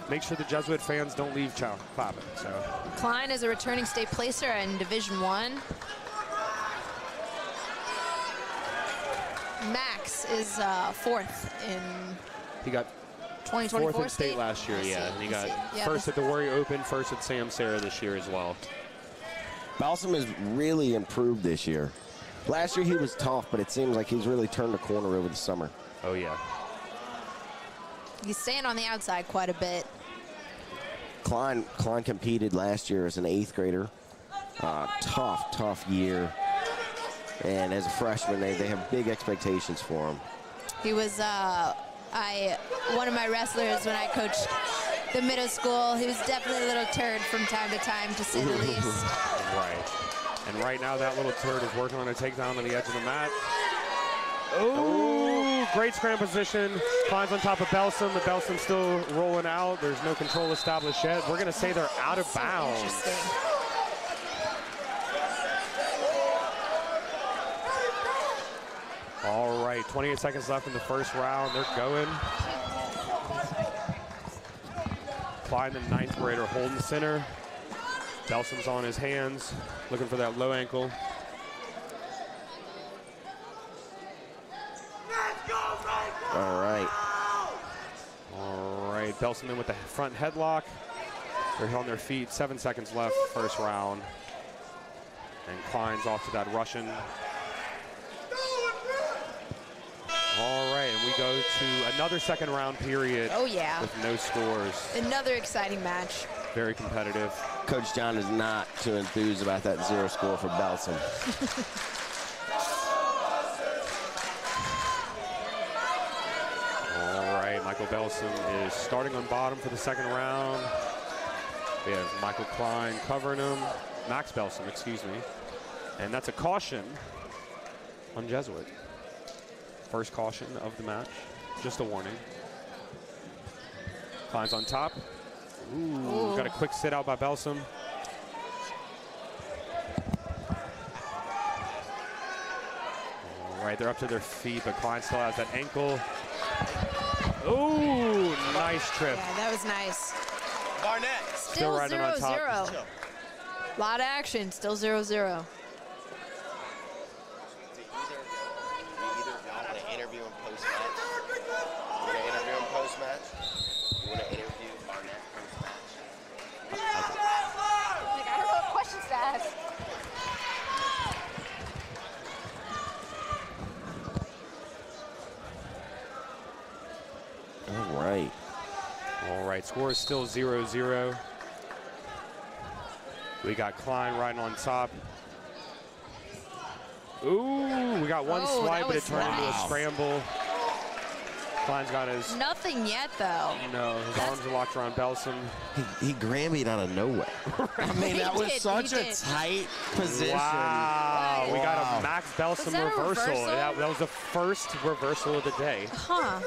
make sure the Jesuit fans don't leave clapping. So Klein is a returning state placer in Division I. Max is 4th in. He got 2024 4th in state last year, yeah. And he got first at the Warrior Open, first at Sam Sarah this year as well. Balsam has really improved this year. Last year he was tough, but it seems like he's really turned the corner over the summer. Oh, yeah. He's staying on the outside quite a bit. Klein competed last year as an 8th grader. Tough year. And as a freshman, they have big expectations for him. He was one of my wrestlers when I coached the middle school. He was definitely a little turd from time to time, to say the least. Right. And right now that little turd is working on a takedown on the edge of the mat. Oh, great scramble position. Klein's on top of Belsom. The Belsom still rolling out. There's no control established yet. We're going to say they're out of bounds. Interesting. All right, 28 seconds left in the first round. They're going. Klein, the 9th grader, holding center. Belsom's on his hands, looking for that low ankle. All right. All right, Belsom in with the front headlock. They're on their feet, 7 seconds left, first round. And Klein's off to that Russian. All right, and we go to another second round period. Oh, yeah. With no scores. Another exciting match. Very competitive. Coach John is not too enthused about that 0 score for Belsom. All right, Michael Belsom is starting on bottom for the second round. We have Michael Klein covering him. Max Belsom, excuse me. And that's a caution on Jesuit. First caution of the match. Just a warning. Klein's on top. Ooh, got a quick sit out by Belsom. All right, they're up to their feet, but Klein still has that ankle. Ooh, nice trip. Yeah, that was nice. Barnett. Still riding on top. 0-0. A lot of action, still 0-0. All right, score is still 0-0. We got Klein riding on top. Ooh, we got one swipe, but it turned into a scramble. Klein's got his... Nothing yet, though. No, his arms are locked around Belsom. He Grammied out of nowhere. I mean, that was such a tight position. Wow, we got a Max Belsom reversal. reversal? That was the first reversal of the day. Huh.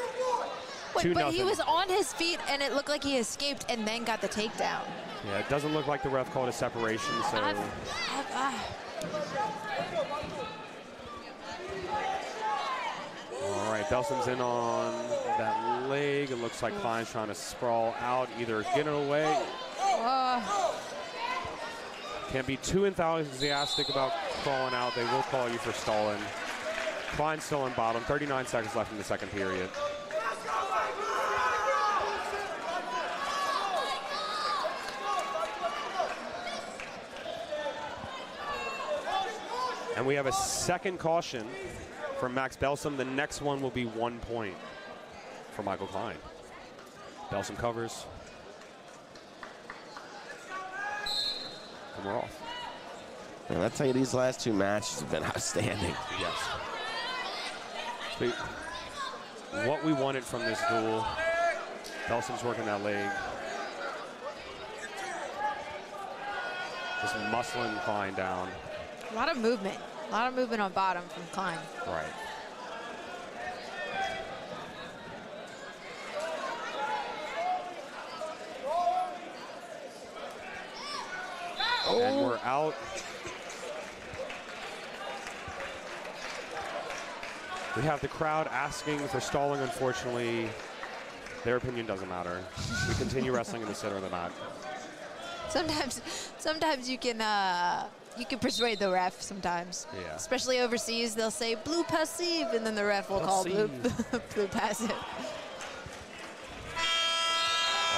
Wait, but he 2-0. was on his feet, and it looked like he escaped and then got the takedown. Yeah, it doesn't look like the ref called a separation, so... All right, Belsom's in on that leg. It looks like Klein's trying to sprawl out, either get it away. Can't be too enthusiastic about crawling out. They will call you for stalling. Klein's still in bottom. 39 seconds left in the second period. And we have a second caution from Max Belsom. The next one will be 1 point for Michael Klein. Belsom covers. And we're off. And I'll tell you, these last two matches have been outstanding. Yes. So what we wanted from this duel, Belsom's working that leg. Just muscling Klein down. A lot of movement. A lot of movement on bottom from Klein. Right. Oh. And we're out. We have the crowd asking for stalling. Unfortunately, their opinion doesn't matter. We continue wrestling in the center of the mat. Sometimes you can persuade the ref sometimes. Yeah. Especially overseas, they'll say blue passive, and then the ref will call blue passive.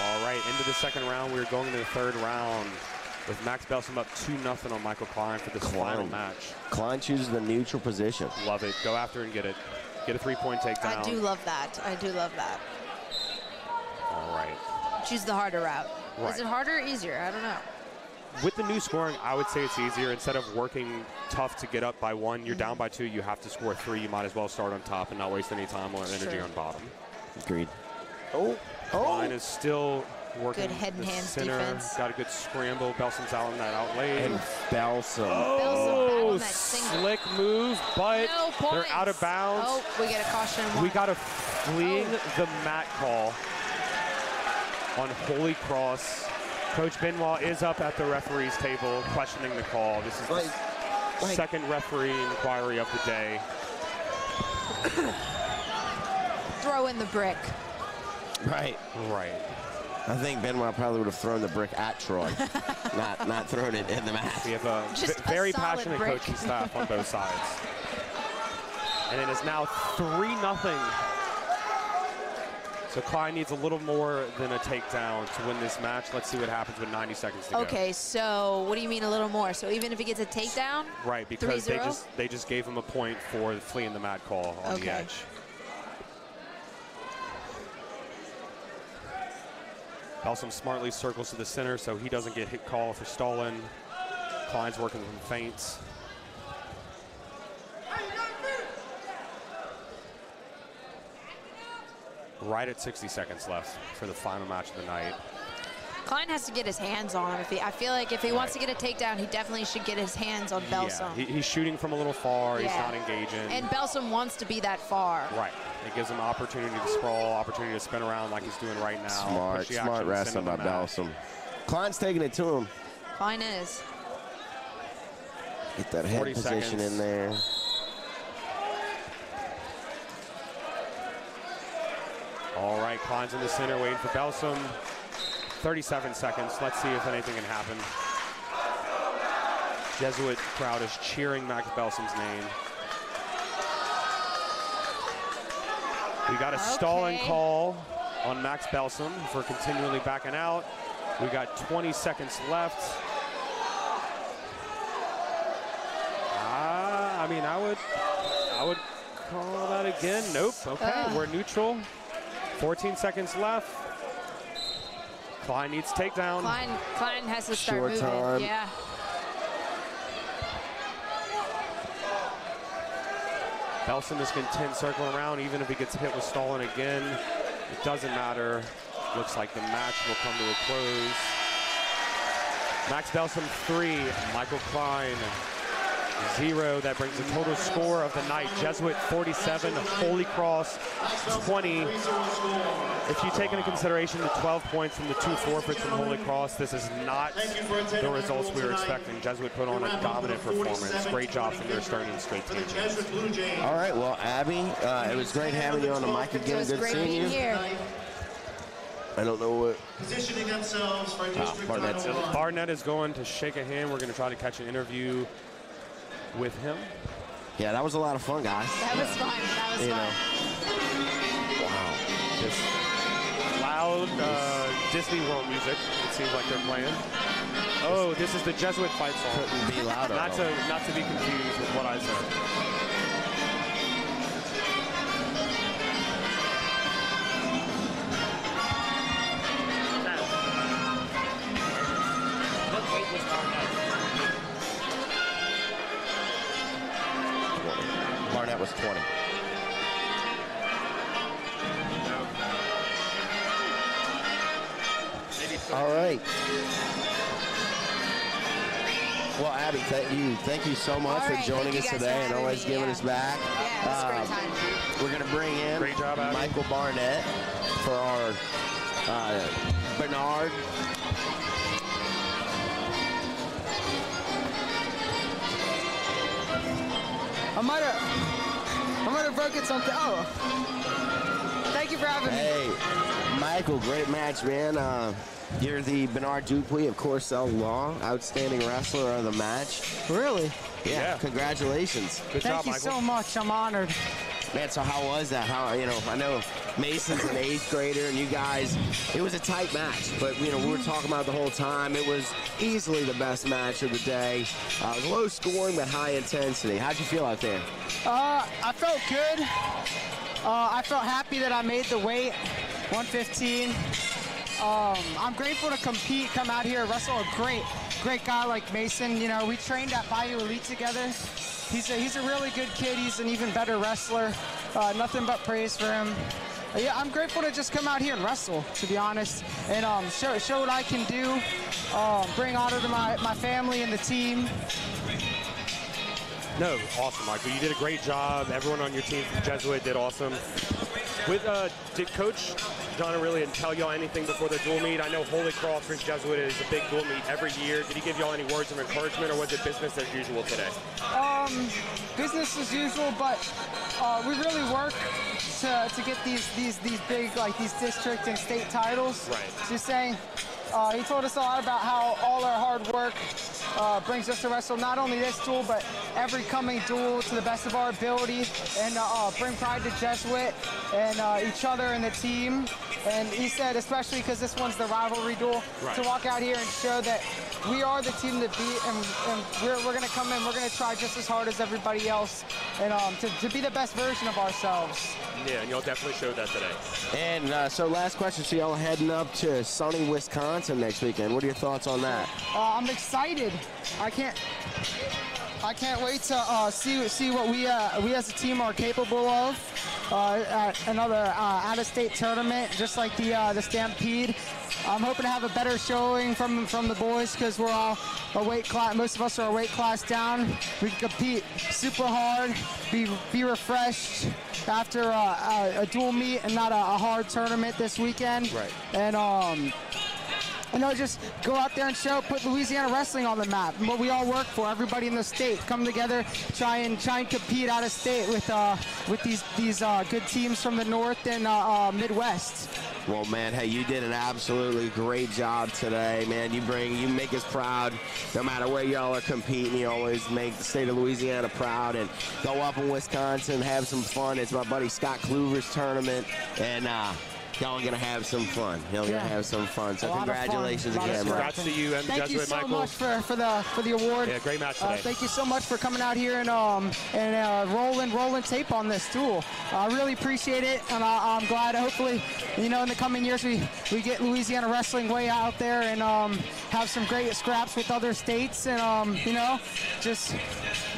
All right, into the second round. We're going to the third round with Max Belsom up 2-0 on Michael Klein for this final match. Klein chooses the neutral position. Love it. Go after and get it. Get a 3-point takedown. I do love that. I do love that. All right. Choose the harder route. Right. Is it harder or easier? I don't know. With the new scoring, I would say it's easier. Instead of working tough to get up by 1, you're down by 2, you have to score 3. You might as well start on top and not waste any time or energy on bottom. Agreed. Klein is still working good head and the hands center. defense. Got a good scramble. Belsom's out on that out lane. And Belsom. Belsom that single. Slick move, but No points. they're out of bounds. Oh, we get a caution. We got a fleeing the mat call on Holy Cross. Coach Benoit is up at the referee's table questioning the call. This is the second referee inquiry of the day. Throw in the brick. Right. Right. I think Benoit probably would have thrown the brick at Troy, not thrown it in the mat. We have a very passionate coaching staff on both sides. And it is now 3-0. So Klein needs a little more than a takedown to win this match. Let's see what happens with 90 seconds to go. Okay, so what do you mean a little more? So even if he gets a takedown? Right, because 3-0? they just gave him a point for fleeing the mat call on the edge. Belsom smartly circles to the center so he doesn't get hit call for stalling. Klein's working from feints. Right at 60 seconds left for the final match of the night. Klein has to get his hands on him. I feel like if he wants to get a takedown, he definitely should get his hands on Belsom. Yeah, he's shooting from a little far. Yeah. He's not engaging. And Belsom wants to be that far. Right. It gives him opportunity to sprawl, opportunity to spin around like he's doing right now. Smart wrestling by Belsom. Klein's taking it to him. Klein is. Get that head position in there. All right, Klein's in the center waiting for Belsom. 37 seconds. Let's see if anything can happen. Jesuit crowd is cheering Max Belsom's name. We got a stalling call on Max Belsom for continually backing out. We got 20 seconds left. I mean, I would call that again. Nope. Okay, we're neutral. 14 seconds left. Klein needs takedown. Klein has to start moving. Time. Yeah. Belsom is content circling around, even if he gets hit with stalling again. It doesn't matter. Looks like the match will come to a close. Max Belsom 3, Michael Klein 0. That brings the total score of the night. Jesuit 47, Holy Cross 20. If you take into consideration the 12 points from the 2 forfeits from Holy Cross, this is not the results we were expecting. Jesuit put on a dominant performance. Great job from their starting and straight team. All right, well, Abby, it was great having you on the mic again. It was Good great seeing being you. here. I don't know what. positioning themselves for district Barnett's title run. Barnett is going to shake a hand. We're going to try to catch an interview with him. Yeah, that was a lot of fun, guys. That was fun. That was You fun. know. Wow. This loud Disney World music. It seems like they're playing. Oh, this is the Jesuit fight song. Couldn't be louder. Not to be confused with what I said. Barnett was 20. All right. Well, Abby, thank you so much All for right, joining thank us you guys today for and having always me, giving yeah. us back. Yeah, it was a great time. We're going to bring in Great job, Abby. Michael Barnett for our Bernard. I might have broken something. Oh, thank you for having me. Hey, Michael, great match, man. You're the Bernard Dupuis of Corcel Law, outstanding wrestler of the match. Really? Yeah. Congratulations. Good job, Thank you Michael. so much. I'm honored. Man, so how was that? I know Mason's an 8th grader, and you guys, it was a tight match, but, we were talking about the whole time. It was easily the best match of the day. Low scoring, but high intensity. How'd you feel out there? I felt good. I felt happy that I made the weight, 115. I'm grateful to compete, come out here, wrestle a great guy like Mason. We trained at Bayou Elite together. He's a really good kid. He's an even better wrestler. Nothing but praise for him. Yeah, I'm grateful to just come out here and wrestle, to be honest, and show what I can do, bring honor to my family and the team. No, awesome, Michael. You did a great job. Everyone on your team from Jesuit did awesome. Did Coach John Aurelian tell y'all anything before the dual meet? I know Holy Cross for Jesuit is a big dual meet every year. Did he give y'all any words of encouragement, or was it business as usual today? Business as usual, but we really work to get these big, like these district and state titles. Right. Just saying, he told us a lot about how all our hard work brings us to wrestle not only this duel, but every coming duel to the best of our ability, and bring pride to Jesuit and each other and the team. And he said, especially because this one's the rivalry duel, Right. to walk out here and show that we are the team to beat, and we're going to come in, we're going to try just as hard as everybody else, and to be the best version of ourselves. Yeah, and y'all definitely showed that today. And so last question, so y'all heading up to sunny Wisconsin next weekend. What are your thoughts on that? I'm excited. I can't wait to see what we as a team are capable of at another out-of-state tournament, just like the Stampede. I'm hoping to have a better showing from the boys, because we're all a weight class. Most of us are a weight class down. We can compete super hard, be refreshed after a dual meet and not a hard tournament this weekend. Right. And just go out there and put Louisiana wrestling on the map. And what we all work for, everybody in the state, come together, try and compete out of state with these good teams from the North and Midwest. Well, man, hey, you did an absolutely great job today, man. You make us proud no matter where y'all are competing. You always make the state of Louisiana proud, and go up in Wisconsin, have some fun. It's my buddy Scott Kluver's tournament, and y'all are going to have some fun. Y'all going to have some fun. So congratulations again, man. Congrats to you and Thank you Jesuit, so Michael. much for the award. Yeah, great match today. Thank you so much for coming out here and rolling tape on this duel. I really appreciate it, and I'm glad. Hopefully, in the coming years we get Louisiana wrestling way out there and have some great scraps with other states, and just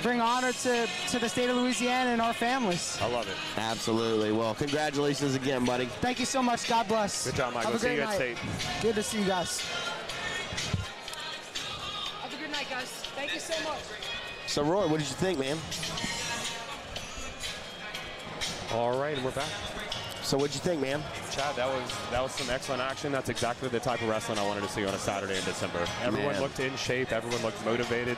bring honor to the state of Louisiana and our families. I love it. Absolutely. Well, congratulations again, buddy. Thank you so much. God bless. Good job, Michael. Have a See great you at night. state. Good to see you guys. Have a good night, guys. Thank you so much. So, Roy, what did you think, man? All right, and we're back. So, what'd you think, man? Chad, that was some excellent action. That's exactly the type of wrestling I wanted to see on a Saturday in December. Everyone Man. looked in shape. Everyone looked motivated.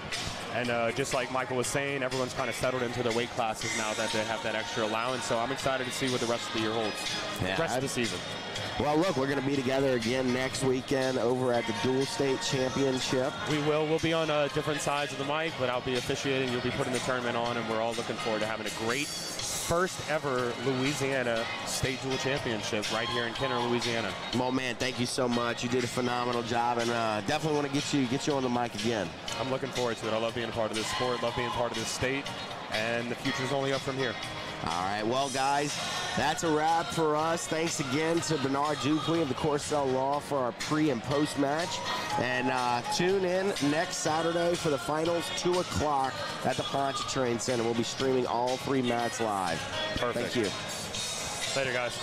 And just like Michael was saying, everyone's kind of settled into their weight classes now that they have that extra allowance. So I'm excited to see what the rest of the year holds. Yeah, the rest of the season. Well, look, we're going to be together again next weekend over at the Dual State Championship. We will. We'll be on different sides of the mic, but I'll be officiating. You'll be putting the tournament on, and we're all looking forward to having a great first ever Louisiana State Dual Championship right here in Kenner, Louisiana. Well, man, thank you so much. You did a phenomenal job, and definitely want to get you on the mic again. I'm looking forward to it. I love being a part of this sport, love being part of this state, and the future's only up from here. All right, well, guys, that's a wrap for us. Thanks again to Bernard Dupuy of the Corcel Law for our pre- and post-match. And tune in next Saturday for the finals, 2 o'clock at the Pontchartrain Center. We'll be streaming all 3 mats live. Perfect. Thank you. Later, guys.